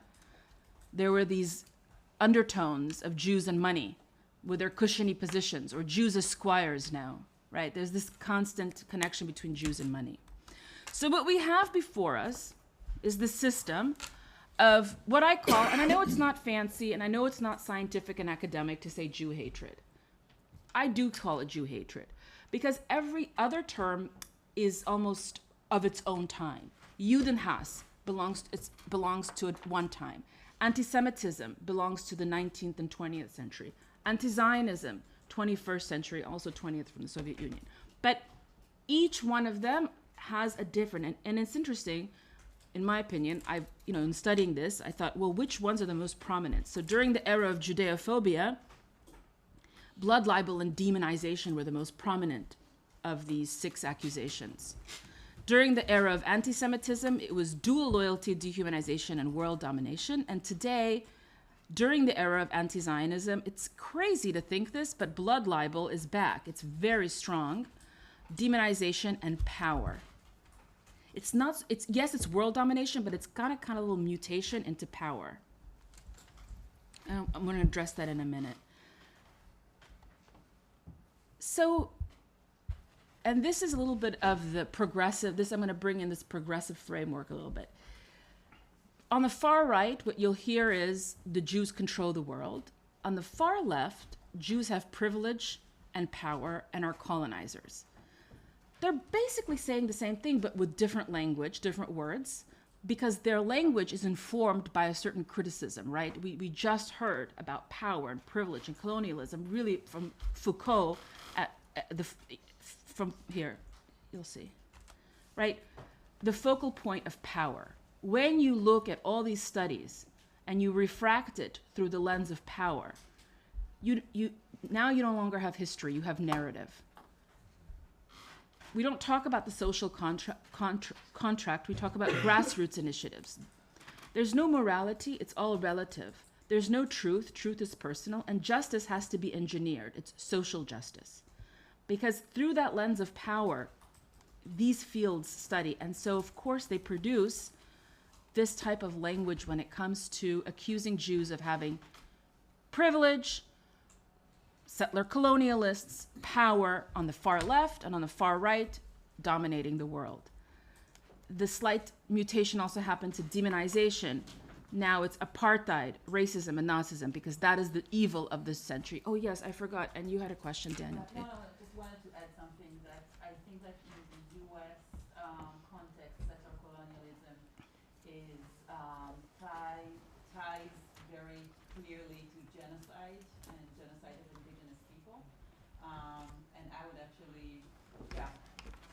S2: there were these undertones of Jews and money with their cushiony positions, or Jews as squires now, right? There's this constant connection between Jews and money. So what we have before us is the system of what I call, and I know it's not fancy, and I know it's not scientific and academic to say Jew hatred. I do call it Jew hatred, because every other term is almost of its own time. Judenhass belongs to one time. Antisemitism belongs to the 19th and 20th century. Anti-Zionism, 21st century, also 20th from the Soviet Union. But each one of them has a different, and it's interesting, in my opinion, in studying this, I thought, well, which ones are the most prominent? So during the era of Judeophobia, blood libel and demonization were the most prominent of these 6 accusations. During the era of anti-Semitism, it was dual loyalty, dehumanization, and world domination. And today, during the era of anti-Zionism, it's crazy to think this, but blood libel is back. It's very strong. Demonization and power. Yes, it's world domination, but it's got a kind of little mutation into power. I'm going to address that in a minute. So, and this is a little bit of the progressive, I'm going to bring in this progressive framework a little bit. On the far right, what you'll hear is the Jews control the world. On the far left, Jews have privilege and power and are colonizers. They're basically saying the same thing, but with different language, different words, because their language is informed by a certain criticism, right? We just heard about power and privilege and colonialism, really from Foucault from here, you'll see, right? The focal point of power. When you look at all these studies and you refract it through the lens of power, now you no longer have history, you have narrative. We don't talk about the social contract, we talk about grassroots initiatives. There's no morality, it's all relative. There's no truth is personal, and justice has to be engineered. It's social justice. Because through that lens of power, these fields study, and so of course they produce this type of language when it comes to accusing Jews of having privilege, settler colonialists, power on the far left and on the far right, dominating the world. The slight mutation also happened to demonization. Now it's apartheid, racism, and Nazism, because that is the evil of this century. Oh yes, I forgot, and you had a question, Daniel.
S14: No, I just wanted to add something that I think that in the U.S. Context, settler colonialism is ties very clearly to genocide and genocide of indigenous people. And I would actually,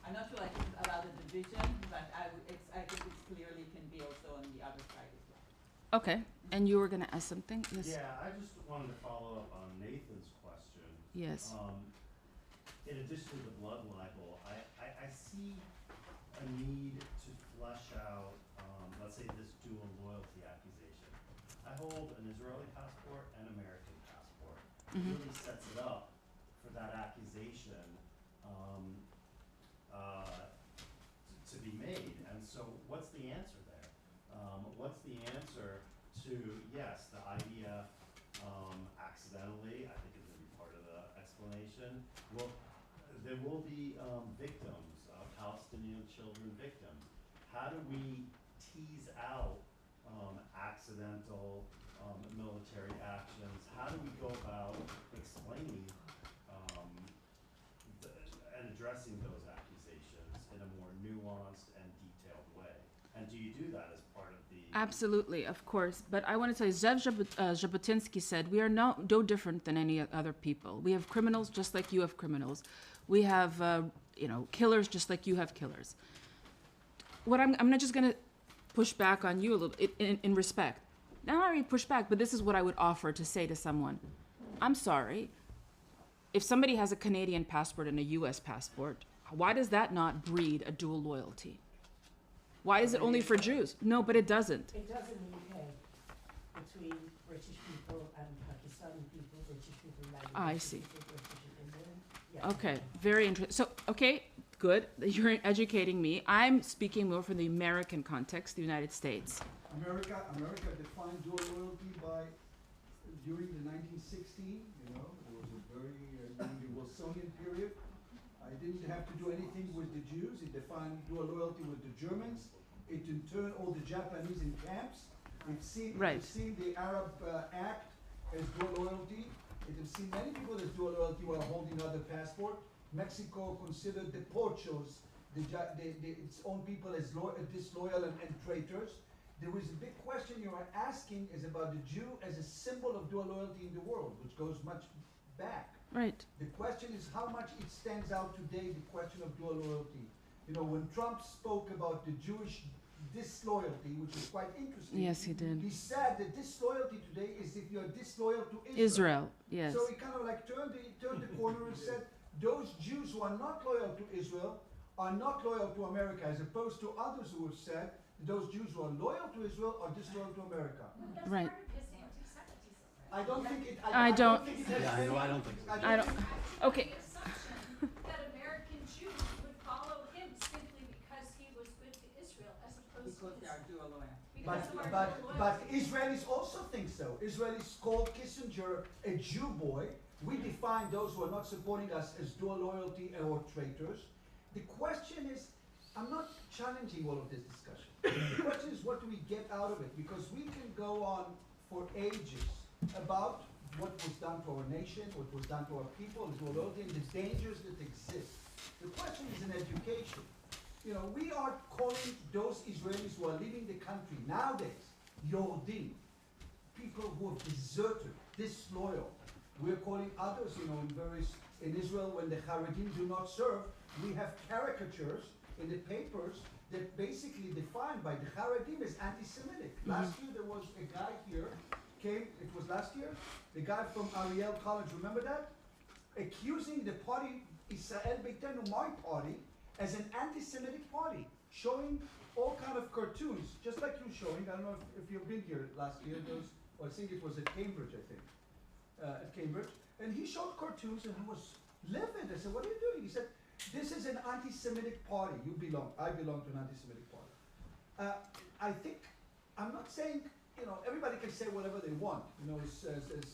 S14: I'm not sure about the division, but I think it clearly can be also on the other side as well.
S2: Okay, and you were going to ask something? Yes.
S15: Yeah, I just wanted to follow up on Nathan's question.
S2: Yes.
S15: In addition to the blood libel, I see a need to flesh out, let's say, this dual loyalty accusation. I hold an Israeli passport and American passport. It really sets it up for that accusation to be made. And so what's the answer there? What's the answer to, yes, the IDF accidentally, I think is going to be part of the explanation. Well, there will be victims, Palestinian children victims. How do we tease out accidental military actions. How do we go about explaining and addressing those accusations in a more nuanced and detailed way? And do you do that as part of the...
S2: Absolutely, of course. But I want to tell you, Jabotinsky said, we are no different than any other people. We have criminals just like you have criminals. We have, killers just like you have killers. What I'm not just going to push back on you a little bit in respect. Not already push back, but this is what I would offer to say to someone. I'm sorry. If somebody has a Canadian passport and a US passport, why does that not breed a dual loyalty? Why is it only for Jews? No, but it doesn't.
S16: It does in the UK, between British people and Pakistani people, British people like
S2: I see.
S16: British Indian. Yeah.
S2: Okay, very interesting. So, okay, good. You're educating me. I'm speaking more from the American context, the United States.
S4: America defined dual loyalty during the 1916, there was a very, during the Wilsonian period. I didn't have to do anything with the Jews. It defined dual loyalty with the Germans. It in turn all the Japanese in camps. It's seen the Arab Act as dual loyalty. It has seen many people as dual loyalty while holding other passport. Mexico considered the Pochos, its own people as disloyal and traitors. There was a big question you are asking is about the Jew as a symbol of dual loyalty in the world, which goes much back.
S2: Right.
S4: The question is how much it stands out today, the question of dual loyalty. When Trump spoke about the Jewish disloyalty, which is quite interesting.
S2: Yes, he did.
S4: He said that disloyalty today is if you're disloyal to Israel.
S2: Israel, yes.
S4: So he kind of like turned the corner and said, those Jews who are not loyal to Israel are not loyal to America, as opposed to others who have said those Jews who are loyal to Israel are disloyal to America.
S2: Right.
S4: I don't think it.
S2: I don't.
S4: think it has
S11: I don't think so.
S2: I don't. Okay.
S8: That American Jews would follow him simply because he was good to Israel, as opposed
S14: Because they are dual loyal.
S4: But Israelis also think so. Israelis call Kissinger a Jew boy. We define those who are not supporting us as dual loyalty or traitors. The question is, I'm not challenging all of this discussion. The question is, what do we get out of it? Because we can go on for ages about what was done to our nation, what was done to our people, dual loyalty, and the dangers that exist. The question is in education. We are calling those Israelis who are leaving the country nowadays, Yordim, people who have deserted, disloyal. We're calling others, in Israel, when the Haredim do not serve, we have caricatures in the papers that basically defined by the Haredim as anti-Semitic. Last year there was a guy here, it was last year, the guy from Ariel College, remember that? Accusing the party, Israel Beitenu, my party, as an anti-Semitic party, showing all kind of cartoons, just like you showing. I don't know if you've been here last year, I think it was at Cambridge, at Cambridge. And he showed cartoons and he was livid. I said, what are you doing? He said, this is an anti-Semitic party. I belong to an anti-Semitic party. I think, I'm not saying, everybody can say whatever they want. As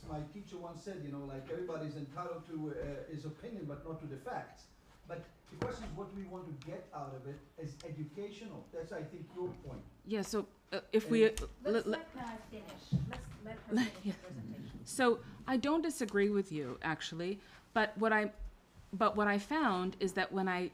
S4: my teacher once said, everybody's entitled to his opinion, but not to the facts. But the question is, what do we want to get out of it as educational? That's, I think, your point.
S2: Yeah, so if we...
S8: Let's let Naya finish. Let's let her finish the presentation.
S2: So I don't disagree with you, actually, but what I found is that when I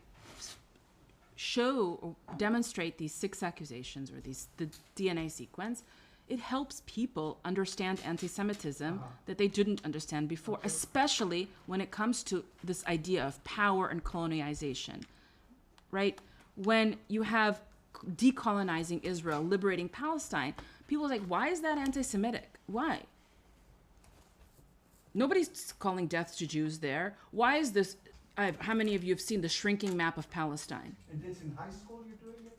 S2: show or demonstrate these 6 accusations or the DNA sequence, it helps people understand anti-Semitism that they didn't understand before, especially when it comes to this idea of power and colonization, right? When you have decolonizing Israel, liberating Palestine, people are like, why is that anti-Semitic? Why? Nobody's calling death to Jews there. Why is this? How many of you have seen the shrinking map of Palestine?
S4: And this in high school you're doing it?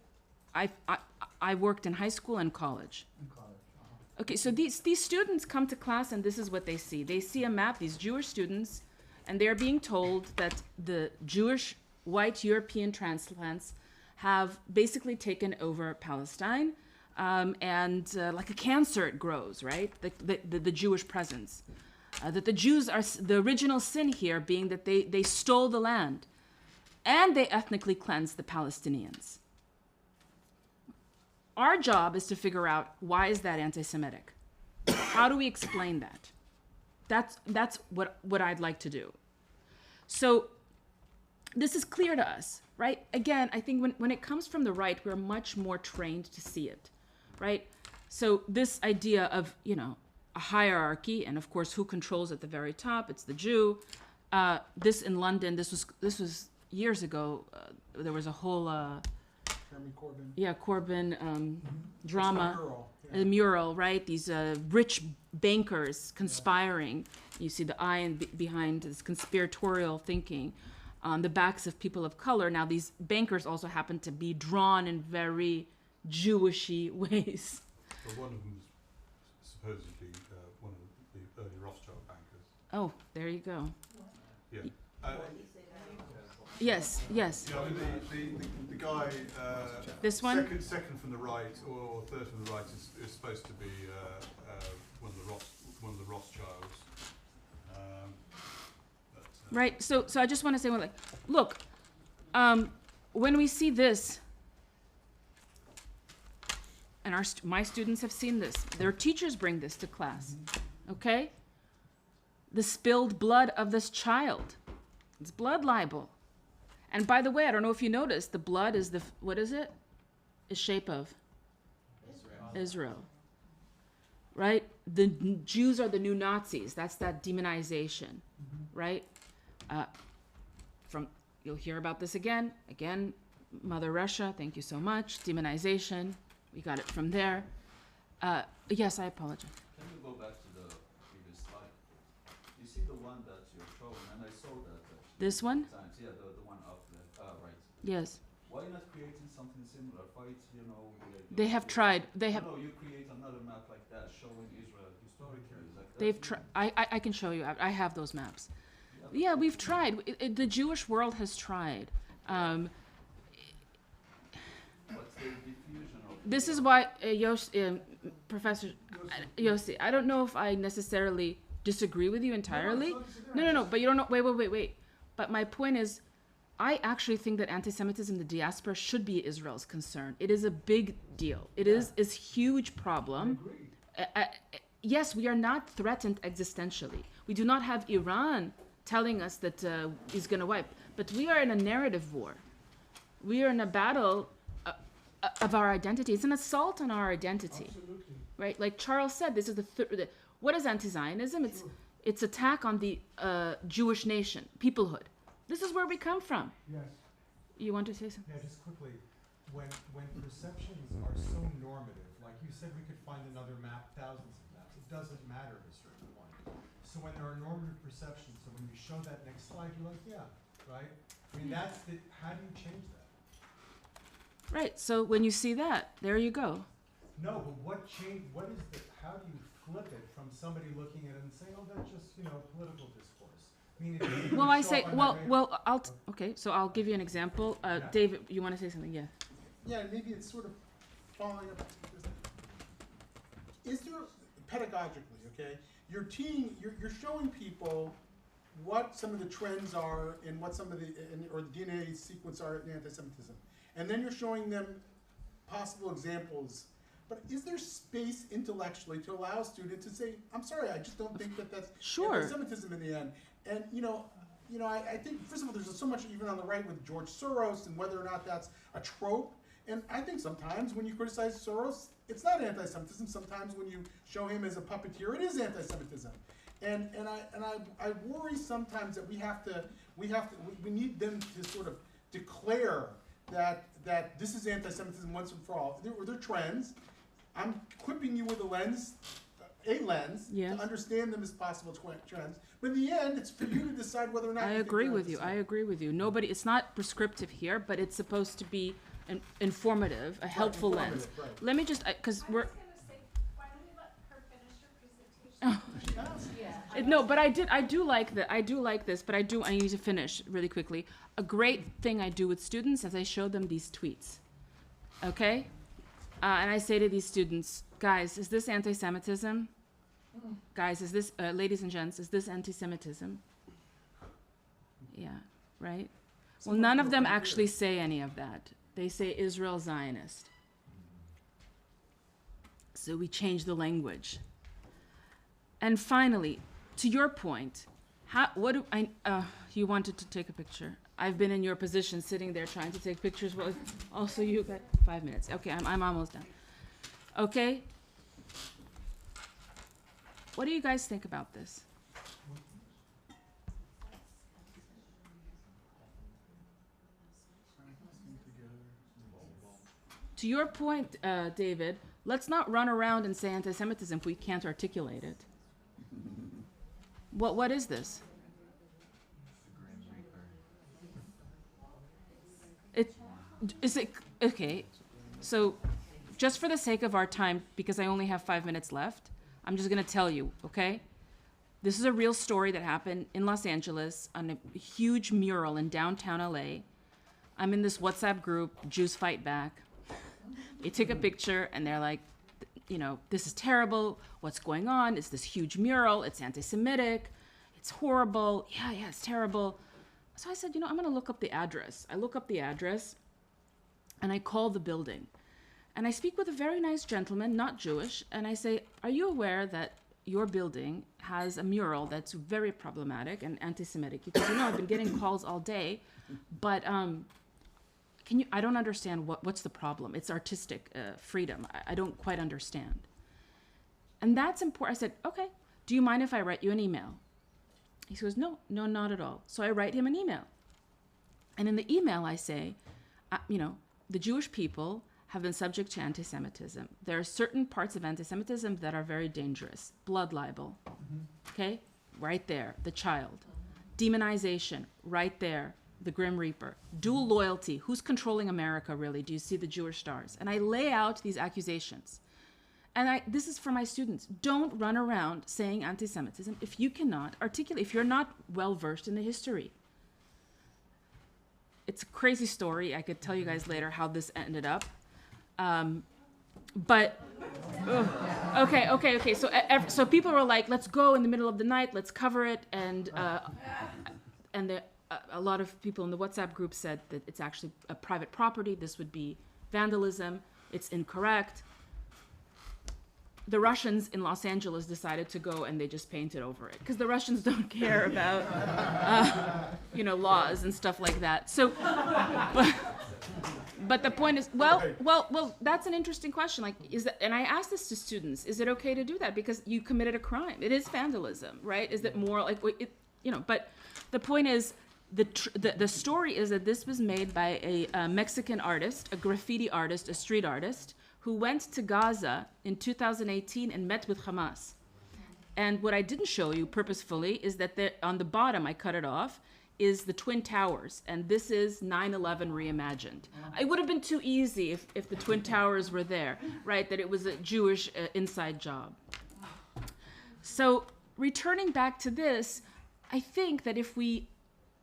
S2: I worked in high school and college.
S4: In college.
S2: Okay, so these students come to class and this is what they see. They see a map, these Jewish students, and they're being told that the Jewish white European transplants have basically taken over Palestine, and like a cancer it grows, right? The Jewish presence. That the Jews are the original sin here being that they stole the land and they ethnically cleansed the Palestinians. our job is to figure out, why is that anti-Semitic? How do we explain that? That's what I'd like to do. So this is clear to us, right? Again, I think when it comes from the right, we're much more trained to see it, right? So this idea of, a hierarchy, and of course, who controls at the very top? It's the Jew. This in London, this was years ago. There was a whole
S6: Jeremy Corbyn.
S2: Yeah, Corbyn drama,
S6: mural,
S2: a mural, right? These rich bankers conspiring. You see the eye behind this conspiratorial thinking on the backs of people of color. Now, these bankers also happen to be drawn in very Jewishy ways.
S12: Well, one of them is supposedly one of the early Rothschild bankers.
S2: Oh, there you go.
S12: Yeah.
S2: Yes.
S12: Yeah, I mean, the guy.
S2: This one?
S12: Second from the right, or third from the right, is supposed to be one of the Rothschilds.
S2: Right. So I just want to say one thing. Look, when we see this, and my students have seen this, their teachers bring this to class. Okay. The spilled blood of this child. It's blood libel. And by the way, I don't know if you noticed, the blood is what is it? The shape of? Israel. Right? The Jews are the new Nazis. That's that demonization. Right? You'll hear about this again. Again, Mother Russia, thank you so much. Demonization. We got it from there. Yes, I apologize.
S5: Can you go back to the previous slide? You see the one that you're showing, and I saw that actually.
S2: This one?
S5: Times. Yeah, the one up there. Right.
S2: Yes.
S5: Why not creating something similar? Why it's,
S2: They have tried. They have.
S5: No, you create another map like that showing Israel historically. Like
S2: They've tried. I can show you. I have those maps. Yeah, we've tried. The Jewish world has tried.
S5: What's the diffusion of
S2: This is why, Professor Yossi, I don't know if I necessarily disagree with you entirely. No. But you don't know. Wait. But my point is, I actually think that anti-Semitism in the diaspora should be Israel's concern. It is a big deal. It is a huge problem. Yes, we are not threatened existentially. We do not have Iran telling us that he's going to wipe. But we are in a narrative war. We are in a battle of our identity. It's an assault on our identity.
S6: Absolutely.
S2: Right? Like Charles said, this is what is anti-Zionism? It's attack on the Jewish nation, peoplehood. This is where we come from.
S6: Yes.
S2: You want to say something?
S17: Yeah, just quickly. When perceptions are so normative, like you said, we could find another map, thousands of maps. It doesn't matter if it's certain one. So when there are normative perceptions, so when you show that next slide, you're like, yeah, right? I mean, how do you change that?
S2: Right. So when you see that, there you go.
S17: No, but how do you flip it from somebody looking at it and saying, oh, that's just, political discourse? I mean,
S2: Well, I say, okay, so I'll give you an example. David, you want to say something? Yeah.
S6: Yeah, maybe it's sort of following up. Is there, pedagogically, okay, you're showing people what some of the trends are and what some of or the DNA sequence are in anti-Semitism. And then you're showing them possible examples. But is there space intellectually to allow a student to say, I'm sorry, I just don't think that that's anti-Semitism in the end. And, I think, first of all, there's so much even on the right with George Soros and whether or not that's a trope. And I think sometimes when you criticize Soros, it's not anti-Semitism. Sometimes when you show him as a puppeteer, it is anti-Semitism. And I worry sometimes that we need them to sort of declare that this is anti-Semitism once and for all. They're trends. I'm equipping you with a lens
S2: yes.
S6: to understand them as possible trends. But in the end, it's for you to decide whether or not.
S2: I agree with you. Nobody. It's not prescriptive here, but it's supposed to be informative, a helpful lens.
S6: Right.
S2: Let me just, because we're.
S8: I was going to say, why don't we let her finish her presentation?
S2: No, but I do like that. I do like this, but I need to finish really quickly. A great thing I do with students is I show them these tweets. Okay? And I say to these students, guys, is this anti-Semitism? Guys, is this, ladies and gents, is this anti-Semitism? Yeah, right? Well, none of them actually say any of that. They say Israel Zionist. So we change the language. And finally, to your point, you wanted to take a picture. I've been in your position sitting there trying to take pictures. Well, also you got 5 minutes. Okay, I'm almost done. Okay? What do you guys think about this? To your point, David, let's not run around and say anti-Semitism if we can't articulate it. What is this? Okay, so just for the sake of our time, because I only have 5 minutes left, I'm just gonna tell you, okay? This is a real story that happened in Los Angeles on a huge mural in downtown LA. I'm in this WhatsApp group, Jews Fight Back. They took a picture and they're like, you know, this is terrible. What's going on? It's this huge mural. It's anti-Semitic. It's horrible. Yeah, it's terrible. So I said, you know, I'm going to look up the address. I look up the address and I call the building. And I speak with a very nice gentleman, not Jewish, and I say, are you aware that your building has a mural that's very problematic and anti-Semitic? Because, you know, I've been getting calls all day, but I don't understand what's the problem. It's artistic freedom. I don't quite understand. And that's important. I said, okay, do you mind if I write you an email? He goes, no, not at all. So I write him an email. And in the email I say, you know, the Jewish people have been subject to anti-Semitism. There are certain parts of anti-Semitism that are very dangerous. Blood libel, okay? Right there, the child. Demonization, right there, the Grim Reaper. Dual loyalty, who's controlling America really? Do you see the Jewish stars? And I lay out these accusations. And this is for my students. Don't run around saying anti-Semitism if you cannot articulate, if you're not well-versed in the history. It's a crazy story. I could tell you guys later how this ended up. Okay. So people were like, let's go in the middle of the night, let's cover it. And a lot of people in the WhatsApp group said that it's actually a private property. This would be vandalism. It's incorrect. The Russians in Los Angeles decided to go and they just painted over it because the Russians don't care about, laws and stuff like that. So, but the point is, well, that's an interesting question. Like, and I asked this to students, is it okay to do that? Because you committed a crime. It is vandalism, right? Is it more like, but the point is, the story is that this was made by a Mexican artist, a graffiti artist, a street artist, who went to Gaza in 2018 and met with Hamas. And what I didn't show you purposefully is that on the bottom, I cut it off, is the Twin Towers. And this is 9/11 reimagined. It would have been too easy if the Twin Towers were there, right? That it was a Jewish inside job. So returning back to this, I think that if we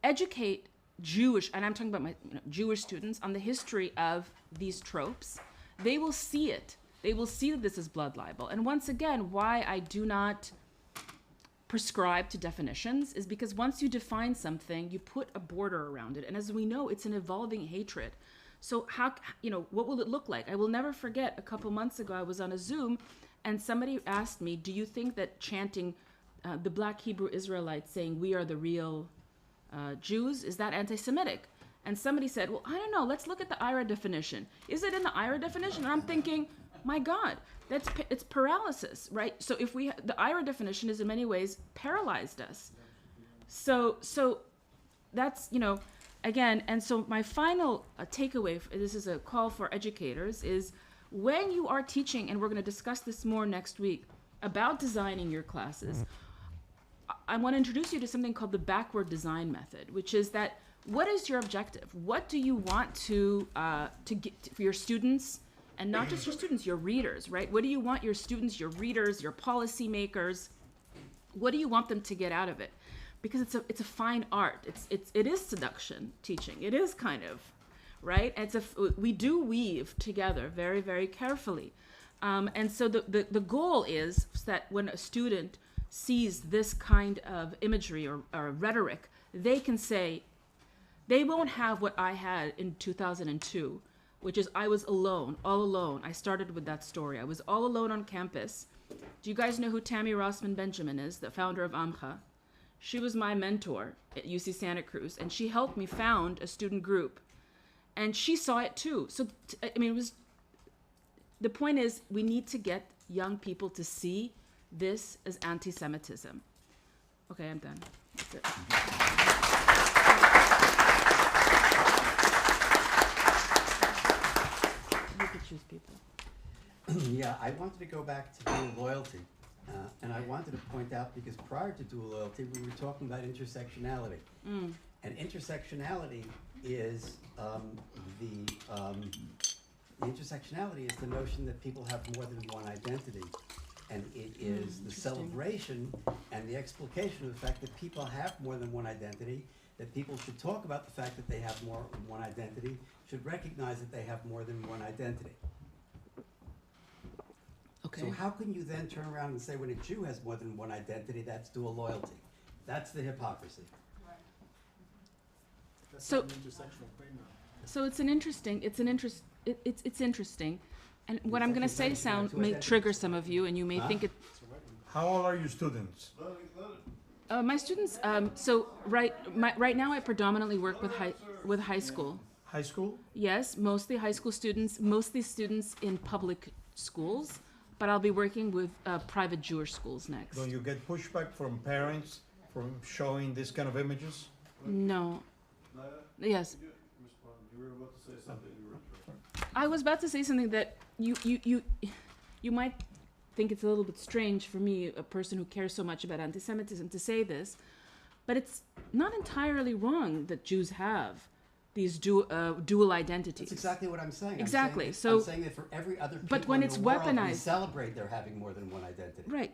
S2: educate Jewish, and I'm talking about my Jewish students, on the history of these tropes, they will see it. They will see that this is blood libel. And once again, why I do not prescribe to definitions is because once you define something, you put a border around it. And as we know, it's an evolving hatred. So what will it look like? I will never forget, a couple months ago, I was on a Zoom and somebody asked me, do you think that chanting the Black Hebrew Israelites saying we are the real Jews, is that anti-Semitic? And somebody said, well, I don't know, let's look at the IRA definition. Is it in the IRA definition? And I'm thinking, my God, it's paralysis, right? So the IRA definition is in many ways paralyzed us. So that's, again, and so my final takeaway, this is a call for educators, is when you are teaching, and we're gonna discuss this more next week, about designing your classes, I wanna introduce you to something called the backward design method, which is that what is your objective? What do you want to get for your students, and not just your students, your readers, right? What do you want your students, your readers, your policymakers, what do you want them to get out of it? Because it's a fine art. It is seduction teaching. It is kind of, right? And we do weave together very, very carefully. And so the goal is that when a student sees this kind of imagery or rhetoric, they can say, they won't have what I had in 2002 which is I was alone, all alone. I started with that story. I was all alone on campus. Do you guys know who Tammy Rossman Benjamin is, the founder of Amcha? She was my mentor at UC Santa Cruz, and she helped me found a student group. And she saw it too. So, the point is, we need to get young people to see this as anti-Semitism. Okay, I'm done. That's it. You could choose people.
S11: Yeah, I wanted to go back to dual loyalty. And I wanted to point out, because prior to dual loyalty, we were talking about intersectionality. And intersectionality is intersectionality is the notion that people have more than one identity. And it is the celebration and the explication of the fact that people have more than one identity, that people should talk about the fact that they have more than one identity, should recognize that they have more than one identity.
S2: Okay.
S11: So how can you then turn around and say when a Jew has more than one identity, that's dual loyalty? That's the hypocrisy.
S6: That's
S2: So-
S6: not an intersectional claim now.
S2: So it's interesting, and what I'm going to say may trigger some of you, and you may think it.
S18: How old are your students?
S2: My students. So right now I predominantly work with high school.
S18: High school?
S2: Yes, mostly high school students. Mostly students in public schools, but I'll be working with private Jewish schools next.
S18: Don't you get pushback from parents from showing this kind of images?
S2: No.
S5: Naya,
S2: Yes.
S5: could you respond? You were about to say something. You were
S2: I was about to say something that you might think it's a little bit strange for me, a person who cares so much about anti-Semitism, to say this, but it's not entirely wrong that Jews have these dual identities.
S11: That's exactly what I'm saying.
S2: Exactly.
S11: I'm
S2: So,
S11: saying that for every other people
S2: but when
S11: in
S2: it's
S11: the world, we
S2: weaponized,
S11: celebrate their having more than one identity.
S2: right?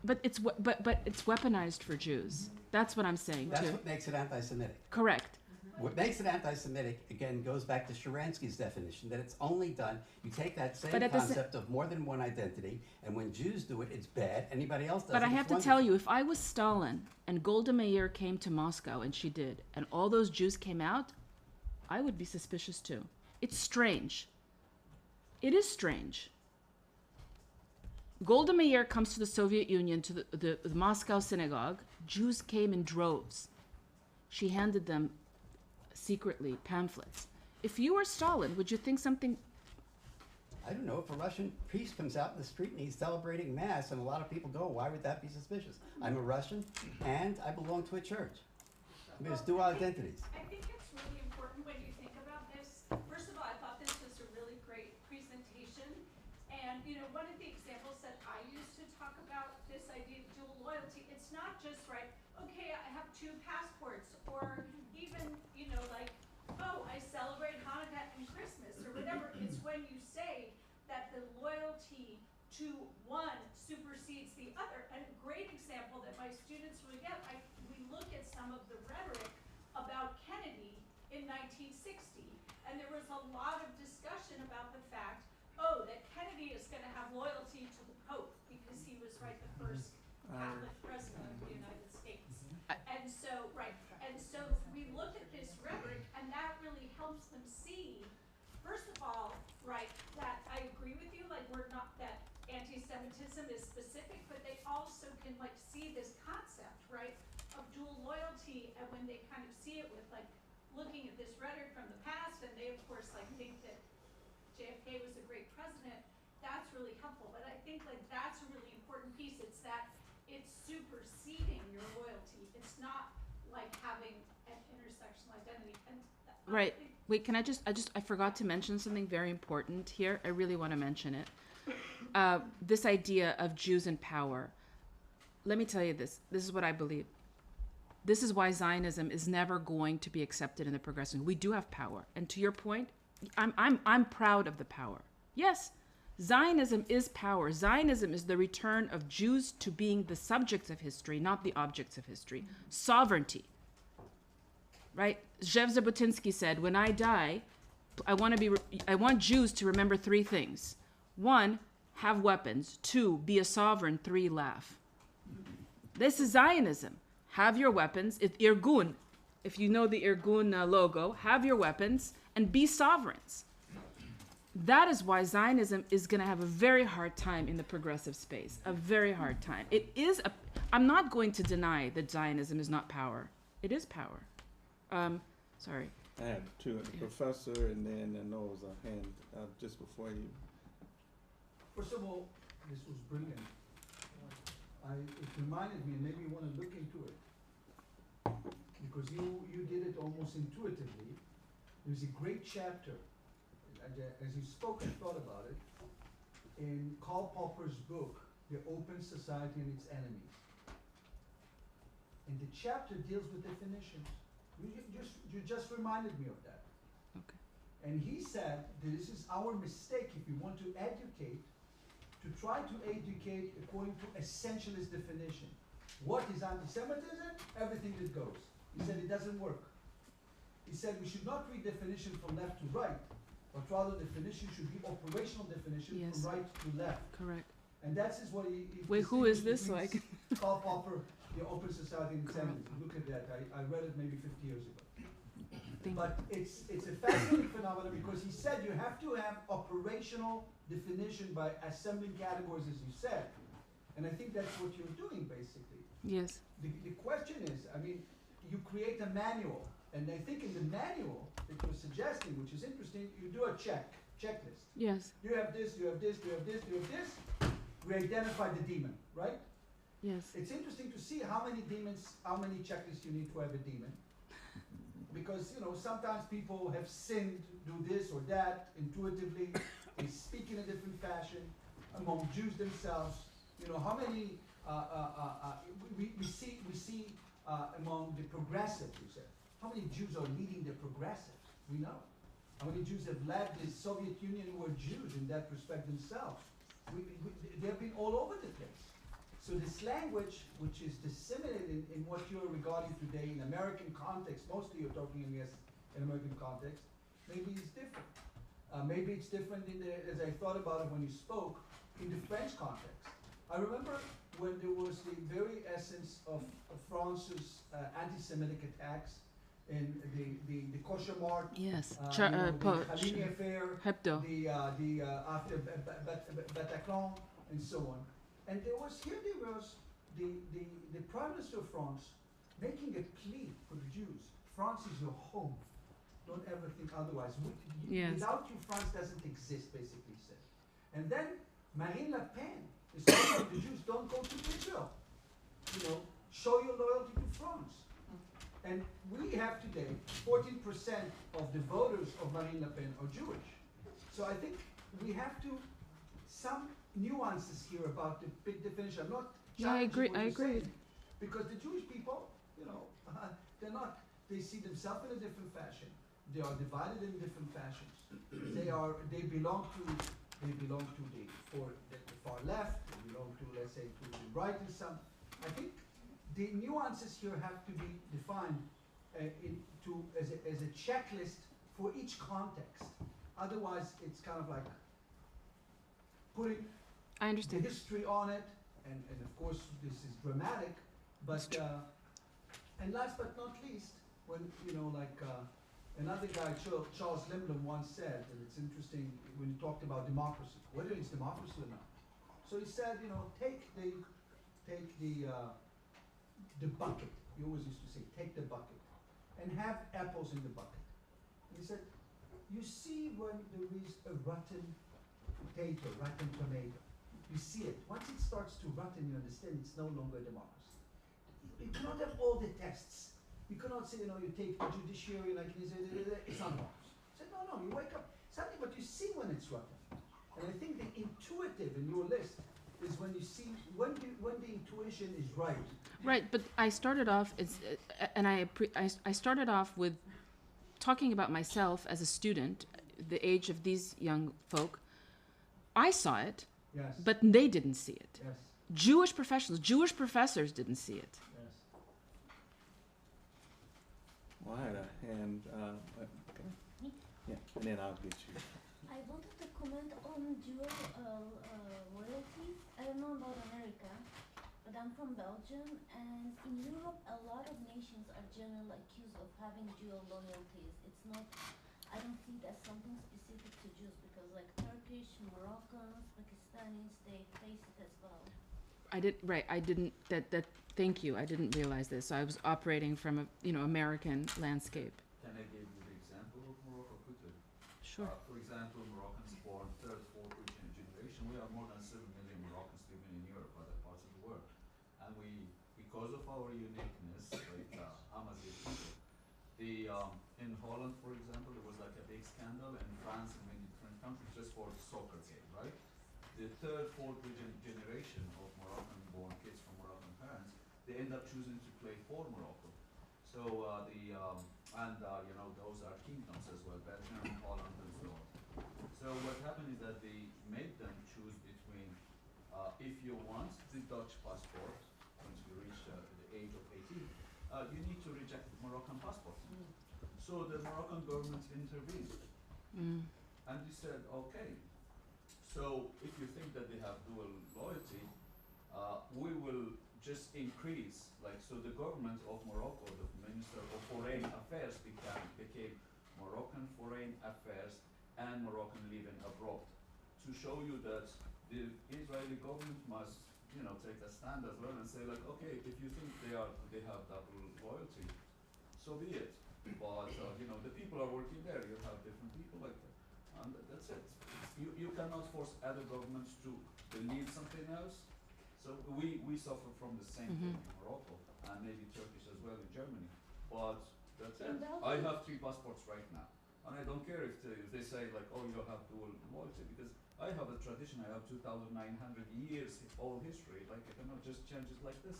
S2: But it's weaponized for Jews. That's what I'm saying
S11: That's
S2: too.
S11: what makes it anti-Semitic.
S2: Correct.
S11: What makes it anti-Semitic, again, goes back to Sharansky's definition, that it's only done, you take that same
S2: But at the
S11: concept of more than one identity, and when Jews do it, it's bad, anybody else does it,
S2: But I
S11: it's
S2: have to
S11: wonderful.
S2: tell you, if I was Stalin and Golda Meir came to Moscow, and she did, and all those Jews came out, I would be suspicious too. It's strange. It is strange. Golda Meir comes to the Soviet Union, to the Moscow synagogue. Jews came in droves. She handed them secretly pamphlets. If you were Stalin, would you think something?
S11: I don't know, if a Russian priest comes out in the street and he's celebrating Mass, and a lot of people go, why would that be suspicious? I'm a Russian, and I belong to a church. I mean, it's dual identities.
S8: I think it's really important when you think about this. First of all, I thought this was a really great presentation. And, one of the examples that I use to talk about this idea of dual loyalty, it's not just, right, okay, I have 2 passports, or even, like, oh, I celebrate Hanukkah and Christmas, or whatever. It's when you say that the loyalty to one supersedes the other. And a great example that my students will get, we look at some of the rhetoric about Kennedy in 1960, and there was a lot of discussion about the fact, that Kennedy is going to have loyalty to the Pope because he was, the first Catholic president of the United States. And so, we look at this rhetoric, and that really helps them see, first of all, that I agree with you, we're not, that anti-Semitism is specific, but they also can, see this concept, of dual loyalty, and when they kind of see it with, looking at this rhetoric from the past, and they, of course, think that JFK was a great president, that's really helpful. But I think, that's a really important piece. It's that it's superseding your loyalty. It's not like having an intersectional identity. And
S2: Right. Wait, can I forgot to mention something very important here. I really want to mention it. This idea of Jews in power. Let me tell you this. This is what I believe. This is why Zionism is never going to be accepted in the progressive. We do have power. And to your point, I'm proud of the power. Yes, Zionism is power. Zionism is the return of Jews to being the subjects of history, not the objects of history. Sovereignty. Right? Zev Jabotinsky said, when I die, I want Jews to remember 3 things. 1, have weapons. 2, be a sovereign. 3, laugh. This is Zionism. Have your weapons. Irgun, if you know the Irgun logo, have your weapons and be sovereigns. That is why Zionism is going to have a very hard time in the progressive space, a very hard time. I'm not going to deny that Zionism is not power. It is power. Sorry.
S1: I have two, the professor, and then I know it was a hand just before you.
S4: First of all, this was brilliant. It reminded me, and maybe you want to look into it, because you did it almost intuitively. There's a great chapter, as you spoke and thought about it, in Karl Popper's book, The Open Society and Its Enemies. And the chapter deals with definitions. You just reminded me of that.
S2: Okay.
S4: And he said, this is our mistake if we want to educate, to try to educate according to essentialist definition. What is anti-Semitism? Everything that goes. He said it doesn't work. He said we should not read definition from left to right, but rather definition should be operational definition from right to left.
S2: Correct.
S4: And that's is what he
S2: Wait, who is this? Like
S4: Karl Popper, The Open Society and Its Enemies. Look at that. I read it maybe 50 years ago. But it's a fascinating phenomenon because he said you have to have operational definition by assembling categories, as you said. And I think that's what you're doing, basically.
S2: Yes.
S4: The question is, I mean, you create a manual. And I think in the manual that you're suggesting, which is interesting, you do a checklist.
S2: Yes.
S4: You have this, you have this, you have this, you have this. We identify the demon, right?
S2: Yes.
S4: It's interesting to see how many demons, how many checklists you need to have a demon. Because, you know, sometimes people have sinned, do this or that intuitively. They speak in a different fashion among Jews themselves. You know, how many we see among the progressives, you said. How many Jews are leading the progressives? We know. How many Jews have led the Soviet Union who were Jews in that respect themselves? They have been all over the place. So this language, which is disseminated in what you're regarding today in American context, mostly you're talking in American context, maybe it's different. Maybe it's different as I thought about it when you spoke, in the French context. I remember when there was the very essence of France's anti-Semitic attacks in the kosher mart,
S2: yes,
S4: the Khalini affair,
S2: Hebdo,
S4: after Bataclan, and so on. And there was the Prime Minister of France making a plea for the Jews. France is your home. Don't ever think otherwise. Without you, France doesn't exist, basically said. And then Marine Le Pen is telling the Jews, don't go to Israel. You know, show your loyalty to France. And we have today 14% of the voters of Marine Le Pen are Jewish. So I think we have to some nuances here about the big definition. I'm not challenging what you're saying, because the Jewish people, you know, they see themselves in a different fashion. They are divided in different fashions. They belong to the far left. They belong to, let's say, to the right in some. I think the nuances here have to be defined as a checklist for each context. Otherwise, it's kind of like putting the history on it, and of course this is dramatic, but and last but not least, when another guy, Charles Limblom, once said, and it's interesting when he talked about democracy, whether it's democracy or not. So he said, take the bucket. He always used to say, take the bucket, and have apples in the bucket. And he said, you see when there is a rotten potato, rotten tomato. You see it. Once it starts to rot, and you understand it's no longer a democracy. You cannot have all the tests. You cannot say, you take the judiciary like this, it's not democracy. Say, no, you wake up suddenly, but you see when it's rotten. And I think the intuitive in your list is when you see when the intuition is right.
S2: Right, but I started off I started off with talking about myself as a student, the age of these young folk. I saw it,
S4: yes,
S2: but they didn't see it.
S4: Yes.
S2: Jewish professors didn't see it.
S4: Yes.
S1: Well, I had a hand. Okay. Yeah, and then I'll get you.
S19: I wanted to comment on dual loyalties. I don't know about America, but I'm from Belgium, and in Europe, a lot of nations are generally accused of having dual loyalties. It's not. I don't think that's something specific to Jews because like Turkish, Moroccans, Pakistanis, they face it as well.
S2: Thank you, I didn't realize this. So I was operating from a, American landscape.
S5: Can I give you the example of Morocco quickly?
S2: Sure.
S5: For example, Moroccans born third, fourth generation. We have more than 7 million Moroccans living in Europe, other parts of the world. And we, because of our uniqueness, like Amazigh people, in Holland, for example, there was like a big scandal, in France and many different countries, just for soccer game, right? The third, fourth generation of Moroccan-born kids from Moroccan parents, they end up choosing to play for Morocco. So those are kingdoms as well, Belgium, Holland, and so on. So what happened is that they made them choose between, if you want the Dutch passport, once you reach the age of 18, you need to reject the Moroccan passport. So the Moroccan government intervened. And they said, okay, so if you think that they have dual loyalty, we will just increase, so the government of Morocco, the Minister of Foreign Affairs became Moroccan Foreign Affairs and Moroccan Living Abroad, to show you that the Israeli government must, take a stand as well and say okay, if you think they have double loyalty, so be it. But the people are working there. You have different people like that, and that's it. You cannot force other governments to believe something else. So we suffer from the same thing in Morocco, and maybe Turkish as well in Germany. But that's it. I have 3 passports right now, and I don't care if they say oh, you have dual loyalty, because I have a tradition. I have 2,900 years old history. I cannot just change it like this.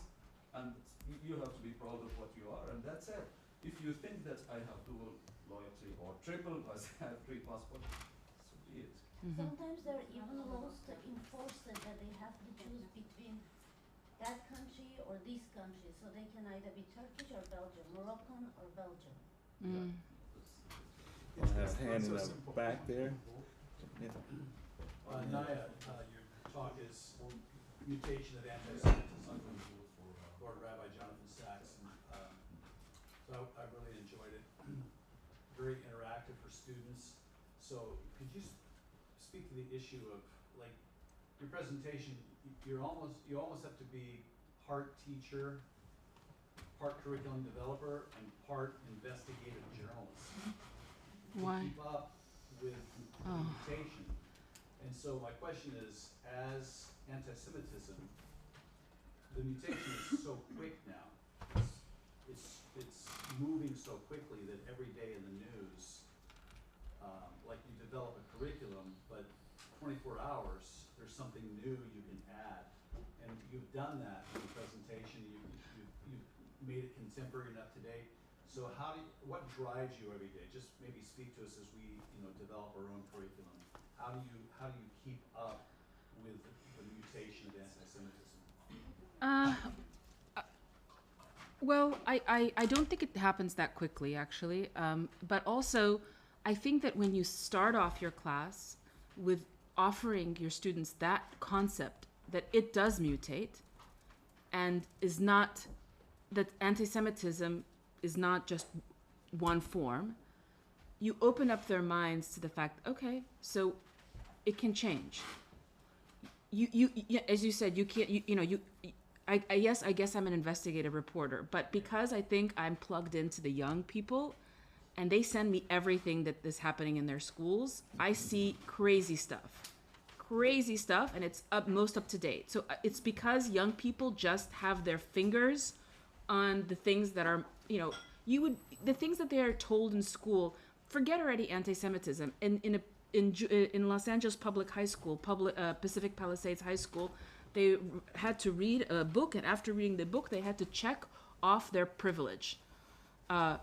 S5: And you have to be proud of what you are, and that's it. If you think that I have dual loyalty or triple, as I have 3 passports, so be it.
S19: Sometimes there are even laws to enforce it that they have to choose between that country or this country, so they can either be Turkish or Belgian, Moroccan or Belgian.
S1: I have a hand in the back there.
S4: Naya, your talk is Mutation of Antisemitism, Lord Rabbi Jonathan Sachs. So I really enjoyed it. Very interactive for students. So could you speak to the issue of your presentation? You almost have to be part teacher, part curriculum developer, and part investigative journalist.
S2: Why?
S4: To keep up with the mutation. And so my question is, as anti-Semitism, the mutation is so quick now. It's moving so quickly that every day in the news, you develop a curriculum, but 24 hours, there's something new you can add. And you've done that in the presentation. You've made it contemporary and up to date. So what drives you every day? Just maybe speak to us as we develop our own curriculum. How do you keep up with the mutation of anti-Semitism?
S2: Well, I don't think it happens that quickly, actually. But also, I think that when you start off your class with offering your students that concept, that it does mutate, and that anti-Semitism is not just one form, you open up their minds to the fact, okay, so it can change. You as you said, you can't, I guess I'm an investigative reporter, but because I think I'm plugged into the young people and they send me everything that is happening in their schools, I see crazy stuff, and it's most up to date. So it's because young people just have their fingers on the things that are, the things that they are told in school. Forget already anti-Semitism. In Los Angeles Public High School, Pacific Palisades High School, they had to read a book, and after reading the book, they had to check off their privilege. Are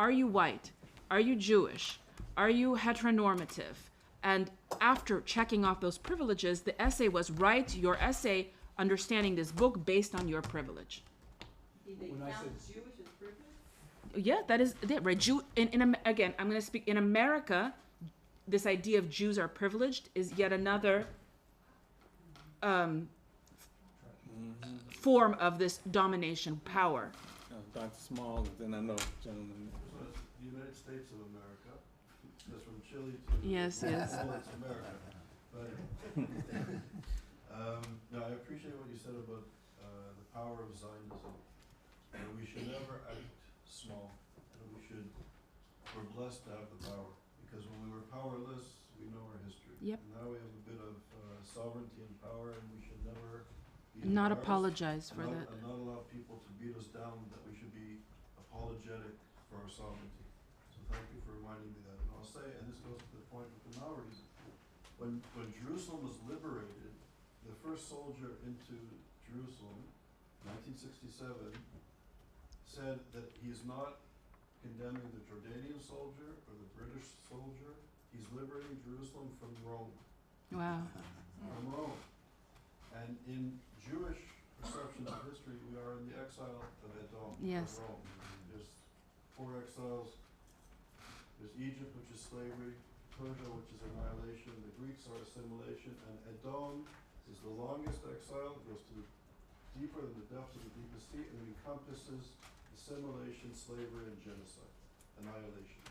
S2: you white? Are you Jewish? Are you heteronormative? And after checking off those privileges, the essay was write your essay understanding this book based on your privilege.
S14: Did they count Jewish as privilege?
S2: Yeah, that is right. Again, I'm going to speak in America. This idea of Jews are privileged is yet another form of this domination power.
S1: Dr. Small, then I know, gentlemen.
S5: The United States of America,
S20: because from Chile to
S2: Yes, yes.
S20: all it's America. But no, I appreciate what you said about the power of Zionism. And we should never act small, and we're blessed to have the power, because when we were powerless, we know our history.
S2: Yep.
S20: And now we have a bit of sovereignty and power, and we should never be
S2: Not
S20: embarrassed
S2: apologize for
S20: and
S2: that.
S20: and not allow people to beat us down, that we should be apologetic for our sovereignty. So thank you for reminding me that. And I'll say, and this goes to the point with the Maoris, when Jerusalem was liberated, the first soldier into Jerusalem, 1967, said that he is not condemning the Jordanian soldier or the British soldier. He's liberating Jerusalem from Rome.
S2: Wow.
S20: From Rome. And in Jewish perceptions of history, we are in the exile of Edom,
S2: Yes.
S20: of Rome. There's 4 exiles. There's Egypt, which is slavery, Persia, which is annihilation, the Greeks are assimilation, and Edom is the longest exile. It goes to deeper than the depths of the deepest sea, and it encompasses assimilation, slavery, and genocide, annihilation.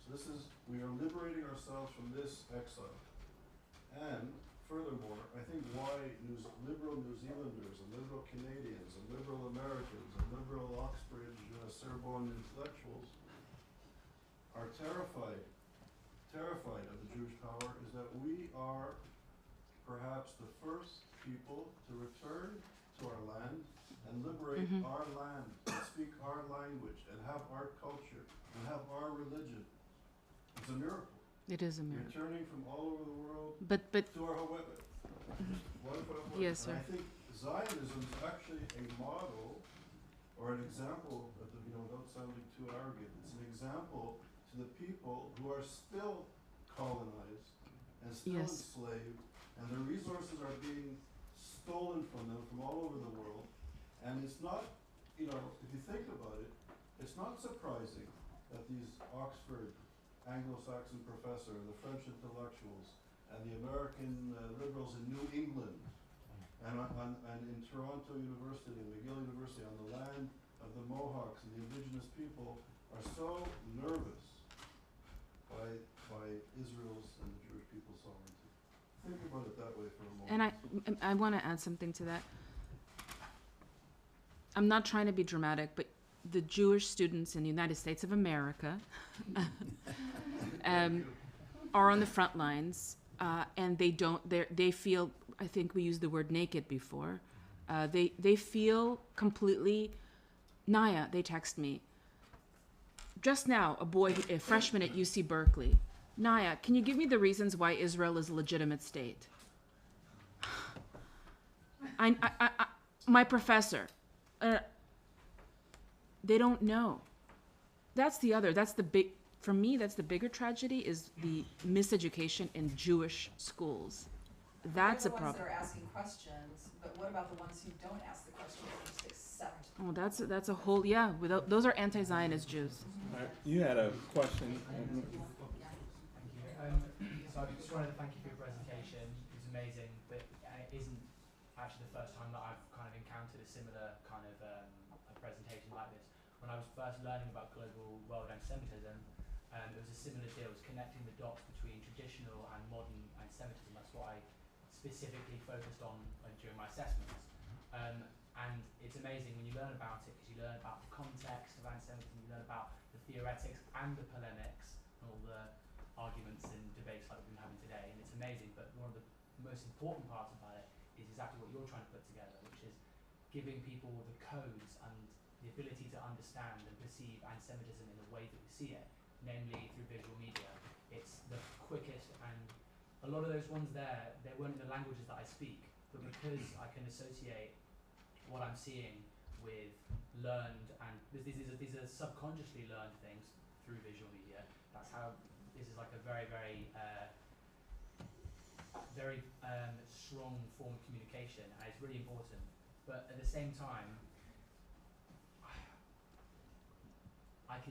S20: So we are liberating ourselves from this exile. And furthermore, I think why liberal New Zealanders and liberal Canadians and liberal Americans and liberal Oxbridge Sorbonne intellectuals are terrified of the Jewish power is that we are perhaps the first people to return to our land and liberate our land and speak our language and have our culture and have our religion. It's a miracle.
S2: It is a miracle.
S20: Returning from all over the world
S2: But
S20: to our home.
S2: Yes, sir.
S20: And I think Zionism is actually a model or an example of without sounding too arrogant, it's an example to the people who are still colonized and still enslaved, and their resources are being stolen from them from all over the world. And it's not, if you think about it, it's not surprising that these Oxford Anglo-Saxon professor, the French intellectuals, and the American liberals in New England, and in Toronto University and McGill University, on the land of the Mohawks and the indigenous people, are so nervous by Israel's and the Jewish people's sovereignty. Think about it that way for a moment.
S2: And I want to add something to that. I'm not trying to be dramatic, but the Jewish students in the United States of America are on the front lines, and they feel, I think we used the word naked before, they feel completely, Naya, they text me, just now, a freshman at UC Berkeley, Naya, can you give me the reasons why Israel is a legitimate state? My professor, they don't know. For me, that's the bigger tragedy, is the miseducation in Jewish schools. That's a problem.
S3: They're the ones that are asking questions, but what about the ones who don't ask the questions and just accept?
S2: Oh, that's a whole, those are anti-Zionist Jews.
S1: You had a question.
S7: Thank you. So I just wanted to thank you for your presentation. It was amazing, but it isn't actually the first time that I've kind of encountered a similar kind of a presentation like this. When I was first learning about global world antisemitism, it was a similar deal. It was connecting the dots between traditional and modern antisemitism. That's what I specifically focused on during my assessments. And it's amazing when you learn about it, because you learn about the context of antisemitism, you learn about the theoretics and the polemics and all the arguments and debates like we've been having today, and it's amazing. But one of the most important parts about it is exactly what you're trying to put together, which is giving people the codes and the ability to understand and perceive antisemitism in the way that we see it, namely through visual media. It's the quickest, and a lot of those ones there, they weren't in the languages that I speak, but because I can associate what I'm seeing with learned, and these are subconsciously learned things through visual media. That's how this is like a very, very, very strong form of communication, and it's really important. But at the same time,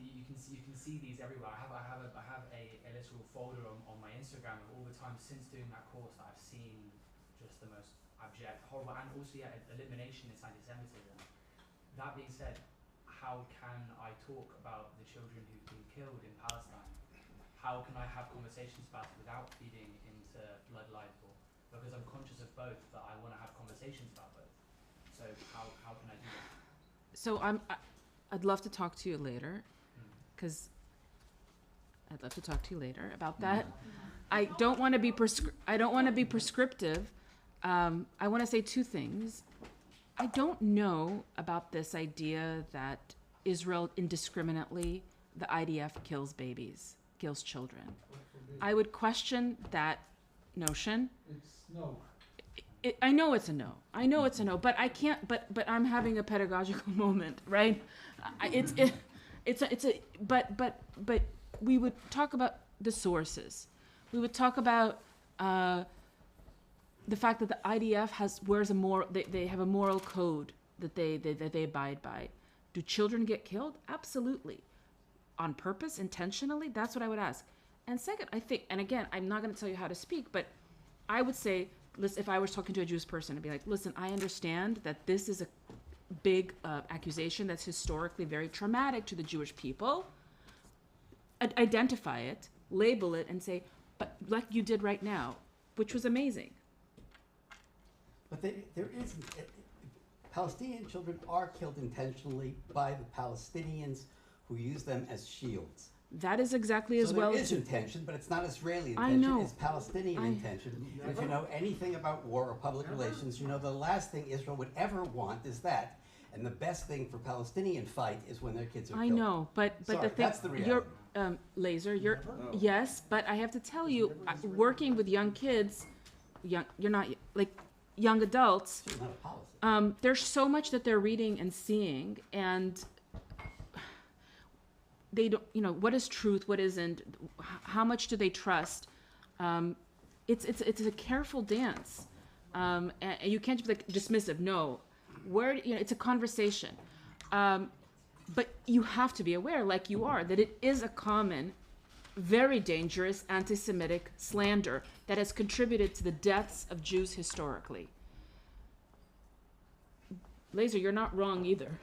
S7: you can see these everywhere. I have a little folder on my Instagram of all the times since doing that course that I've seen just the most abject, horrible, and also eliminationist anti-Semitism. That being said, how can I talk about the children who've been killed in Palestine? how can I have conversations about it without feeding into blood libel? Because I'm conscious of both, but I want to have conversations about both. So how can I do that?
S2: So I'd love to talk to you later, because I'd love to talk to you later about that. I don't want to be prescriptive. I want to say two things. I don't know about this idea that Israel indiscriminately, the IDF kills babies, kills children. I would question that notion.
S4: It's no.
S2: I know it's a no. I know it's a no, but I can't. But I'm having a pedagogical moment, right? But we would talk about the sources. We would talk about the fact that the IDF wears a moral. They have a moral code that they abide by. Do children get killed? Absolutely. On purpose, intentionally? That's what I would ask. And second, I think, and again, I'm not going to tell you how to speak, but I would say, listen, if I was talking to a Jewish person, I'd be like, listen, I understand that this is a big accusation that's historically very traumatic to the Jewish people. Identify it, label it, and say, but like you did right now, which was amazing.
S11: But there isn't. Palestinian children are killed intentionally by the Palestinians who use them as shields.
S2: That is exactly as
S11: so
S2: well.
S11: There is intention, but it's not Israeli intention.
S2: I know.
S11: It's Palestinian intention. If you know anything about war or public relations, you know the last thing Israel would ever want is that. And the best thing for Palestinian fight is when their kids are killed.
S2: I know, but
S11: Sorry,
S2: the thing,
S11: that's the reality.
S2: you're Laser. You're yes, but I have to tell you, working with young kids, you're not like young adults.
S11: It's not a policy.
S2: There's so much that they're reading and seeing, and they don't. You know, what is truth? What isn't? How much do they trust? It's a careful dance, and you can't just be like dismissive. No, it's a conversation. But you have to be aware, like you are, that it is a common, very dangerous anti-Semitic slander that has contributed to the deaths of Jews historically. Laser, you're not wrong either.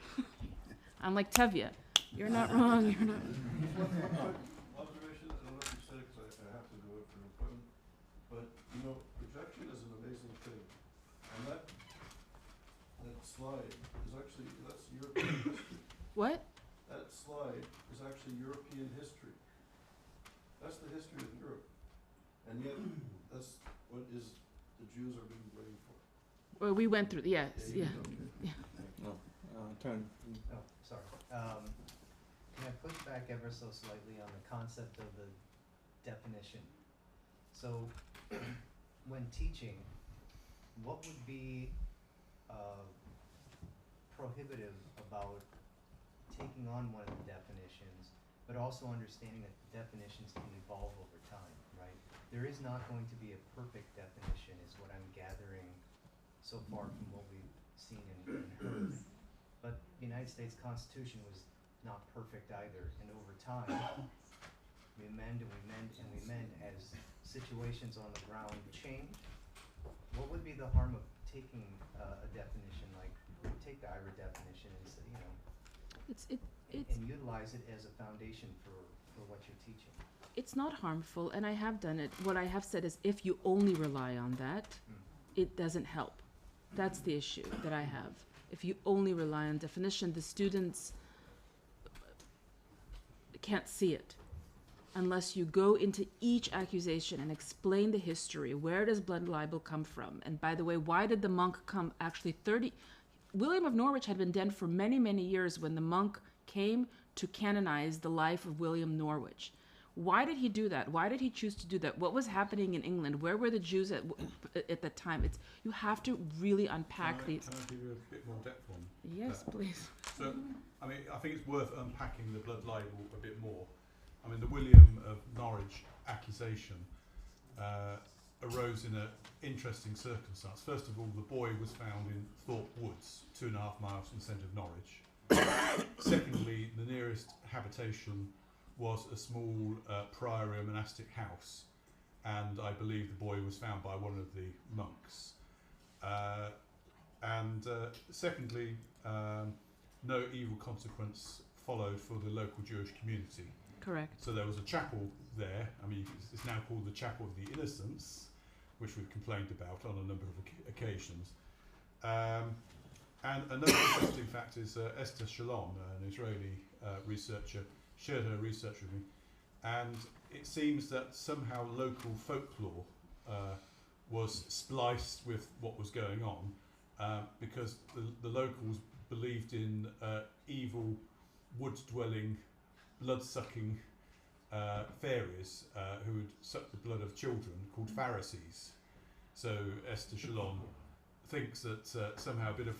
S2: I'm like Tevye. You're not wrong. You're not.
S20: Observation, I don't know if you said it because I have to do it for an appointment, but you know, projection is an amazing thing. And that slide is actually, that's European history.
S2: What?
S20: That slide is actually European history. That's the history of Europe. And yet, that's what the Jews are being blamed for.
S2: Well, we went through, yes, yeah.
S18: No, turn.
S21: Oh, sorry. Can I push back ever so slightly on the concept of the definition? So, when teaching, what would be prohibitive about taking on one of the definitions, but also understanding that the definitions can evolve over time, right? There is not going to be a perfect definition, is what I'm gathering so far from what we've seen and heard. But the United States Constitution was not perfect either, and over time, we amend and we amend and we amend as situations on the ground change. What would be the harm of taking a definition, like take the IRA definition and say, and utilize it as a foundation for what you're teaching?
S2: It's not harmful, and I have done it. What I have said is if you only rely on that, it doesn't help. That's the issue that I have. If you only rely on definition, the students can't see it unless you go into each accusation and explain the history. Where does blood libel come from? And by the way, why did the monk come actually William of Norwich had been dead for many, many years when the monk came to canonize the life of William Norwich. Why did he do that? Why did he choose to do that? What was happening in England? Where were the Jews at the time? You have to really unpack these.
S12: Can I give you a bit more depth on
S2: Yes,
S12: that?
S2: please.
S12: So, I mean, I think it's worth unpacking the blood libel a bit more. I mean, the William of Norwich accusation arose in an interesting circumstance. First of all, the boy was found in Thorpe Woods, 2.5 miles from the centre of Norwich. Secondly, the nearest habitation was a small priory or monastic house, and I believe the boy was found by one of the monks. Secondly, no evil consequence followed for the local Jewish community.
S2: Correct.
S12: So there was a chapel there. I mean, it's now called the Chapel of the Innocents, which we've complained about on a number of occasions. And another interesting fact is Esther Shalom, an Israeli researcher, shared her research with me, and it seems that somehow local folklore was spliced with what was going on, because the locals believed in evil, wood-dwelling, blood-sucking fairies who would suck the blood of children, called Pharisees. So Esther Shalom thinks that somehow a bit of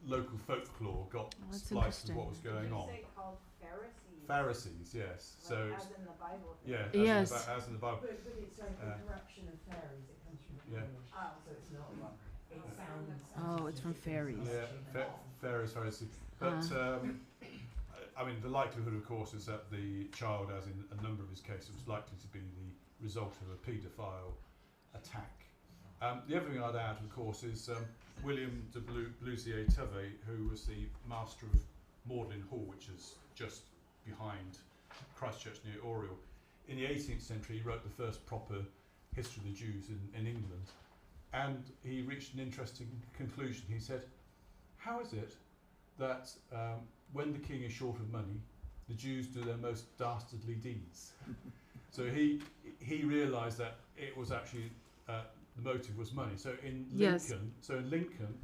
S12: local folklore got spliced with what was going on.
S3: Did you say called Pharisees?
S12: Pharisees, yes.
S3: Like
S12: So
S3: as in the Bible.
S12: yeah,
S2: Yes.
S12: As in the Bible.
S16: But it's like the corruption of fairies, it comes from
S12: Yeah.
S16: English, so it's not, it sounds.
S2: Oh, it's from fairies.
S12: Yeah, Pharisees. But I mean, the likelihood, of course, is that the child, as in a number of his cases, was likely to be the result of a paedophile attack. The other thing I'd add, of course, is William de Blusier-Tove, who was the master of Magdalen Hall, which is just behind Christchurch near Oriel. In the 18th century, he wrote the first proper history of the Jews in England, and he reached an interesting conclusion. He said, how is it that when the king is short of money, the Jews do their most dastardly deeds? So he realised that it was actually the motive was money. So in Lincoln,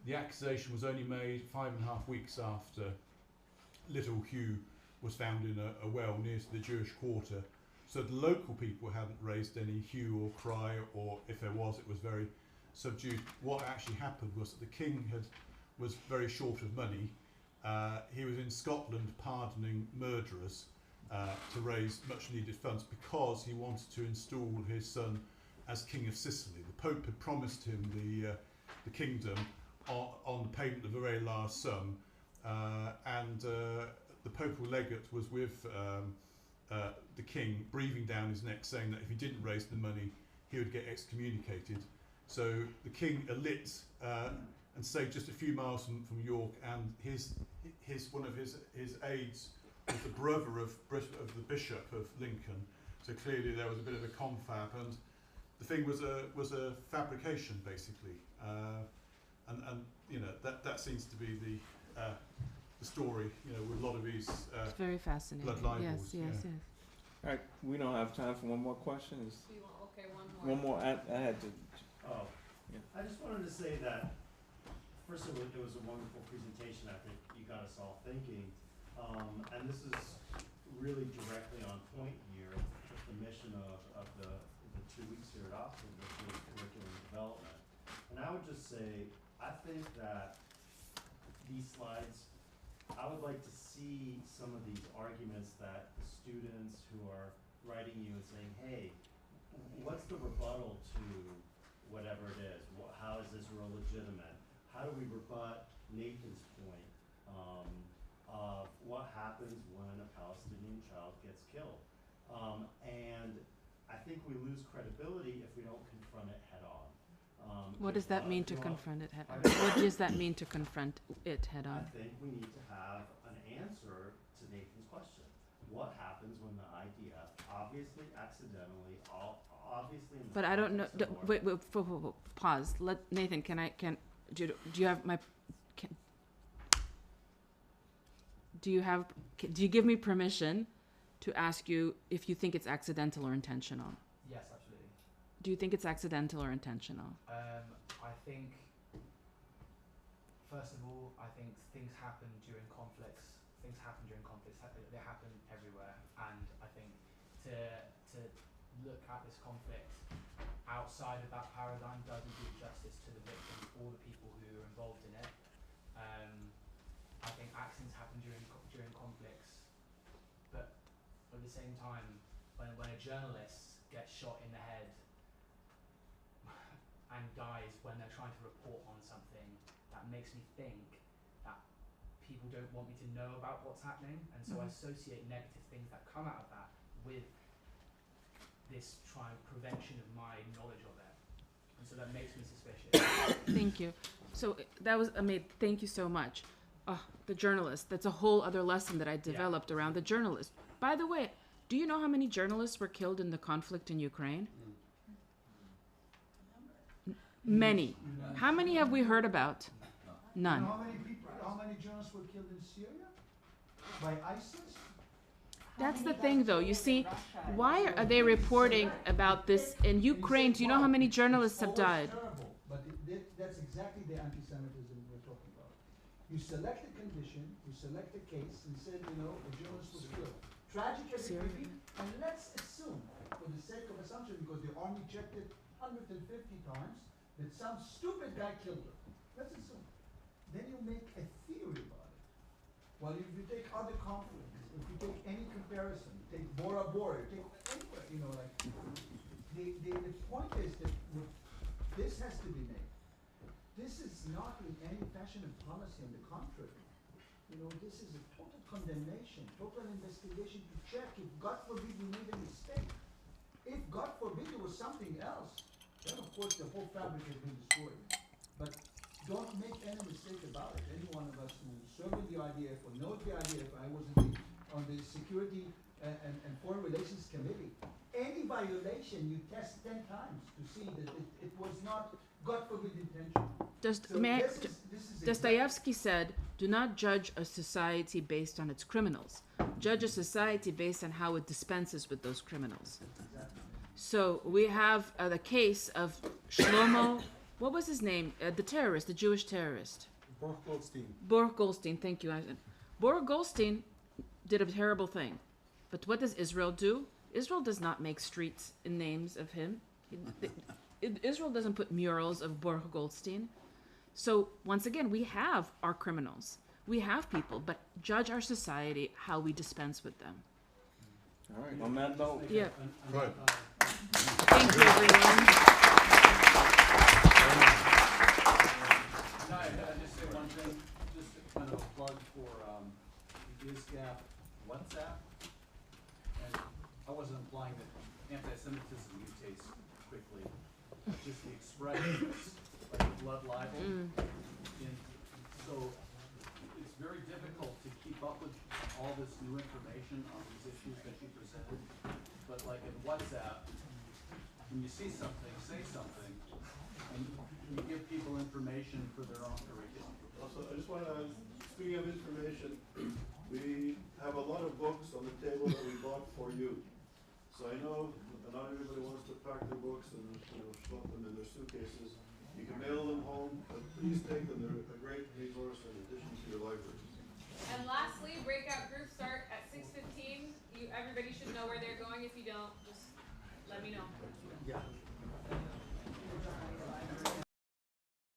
S12: the accusation was only made 5.5 weeks after little Hugh was found in a well near to the Jewish quarter. So the local people hadn't raised any hue or cry, or if there was, it was very subdued. What actually happened was that the king was very short of money. He was in Scotland pardoning murderers to raise much needed funds because he wanted to install his son as King of Sicily. The Pope had promised him the kingdom on the payment of a very large sum, and the Papal legate was with the king, breathing down his neck, saying that if he didn't raise the money, he would get excommunicated. So the king alit and stayed just a few miles from York, and one of his aides was the brother of the Bishop of Lincoln. So clearly there was a bit of a confab, and the thing was a fabrication basically, and you know that seems to be the story. You know, with a lot of these
S2: it's very fascinating.
S12: blood libels.
S2: Yes.
S1: All right, we don't have time for one more question.
S3: Do you want, okay, one more.
S1: I had to.
S15: Oh, I just wanted to say that, first of all, it was a wonderful presentation. I think you got us all thinking. And this is really directly on point here with the mission of the 2 weeks here at Oxford, which is curriculum development. And I would just say, I think that these slides, I would like to see some of these arguments that the students who are writing you and saying, hey, what's the rebuttal to whatever it is? How is Israel legitimate? How do we rebut Nathan's point of what happens when a Palestinian child gets killed? And I think we lose credibility if we don't confront it head on.
S2: What does that mean to confront it head on? What does that mean to confront it head on?
S15: I think we need to have an answer to Nathan's question. What happens when the IDF, obviously accidentally, obviously in the
S2: But I don't know.
S15: context of war-
S2: Wait, pause. Nathan, do you have my? Do you give me permission to ask you if you think it's accidental or intentional?
S7: Yes, absolutely.
S2: Do you think it's accidental or intentional?
S7: I think, first of all, I think things happen during conflicts. They happen everywhere, and I think to look at this conflict outside of that paradigm doesn't do justice to the victims or the people who are involved in it. I think accidents happen during conflicts, but at the same time, when a journalist gets shot in the head and dies when they're trying to report on something, that makes me think that people don't want me to know about what's happening, and so I associate negative things that come out of that with this prevention of my knowledge of it, and so that makes me suspicious.
S2: Thank you. So that was amazing. Thank you so much. The journalist. That's a whole other lesson that I developed around the journalist. By the way, do you know how many journalists were killed in the conflict in Ukraine? Many. How many have we heard about? None.
S4: You know how many journalists were killed in Syria? By ISIS?
S2: That's the thing, though. You see, why are they reporting about this in Ukraine? Do you know how many journalists have died?
S4: Terrible, but that's exactly the anti-Semitism we're talking about. You select a condition, you select a case, and say, you know, a journalist was killed. Tragically speaking, and let's assume, for the sake of assumption, because the army checked it 150 times, that some stupid guy killed her. Let's assume. Then you make a theory about it. Well, if you take other conflicts, if you take any comparison, take Bora Bora, take anywhere, you know, like, the point is that this has to be made. This is not in any fashion of policy, on the contrary. You know, this is a total condemnation, total investigation to check if, God forbid, we made a mistake. If, God forbid, there was something else, then of course the whole fabric has been destroyed. But don't make any mistake about it. Any one of us who served in the IDF or knows the IDF, I was on the Security and Foreign Relations Committee. Any violation, you test 10 times to see that it was not, God forbid, intentional.
S2: Dostoevsky said, "Do not judge a society based on its criminals. Judge a society based on how it dispenses with those criminals."
S4: Exactly.
S2: So we have the case of Shlomo. What was his name? The terrorist, the Jewish terrorist.
S6: Baruch Goldstein.
S2: Baruch Goldstein. Thank you. Baruch Goldstein did a terrible thing, but what does Israel do? Israel does not make streets in names of him. Israel doesn't put murals of Baruch Goldstein. So once again, we have our criminals. We have people, but judge our society how we dispense with them.
S1: All right. On that note.
S2: Yeah.
S12: Go ahead.
S2: Thank you, everyone.
S5: Naya, can I just say one thing? Just kind of a plug for ISGAP WhatsApp. And I wasn't implying that anti-Semitism mutates quickly, just the expressions, like blood libel. So it's very difficult to keep up with all this new information on these issues that you presented. But like in WhatsApp, when you see something, say something, and you give people information for their own curriculum.
S20: Also, I just want to, speaking of information, we have a lot of books on the table that we bought for you. So I know that not everybody wants to pack their books and slip them in their suitcases. You can mail them home, but please take them. They're a great resource in addition to your library.
S9: And lastly, breakout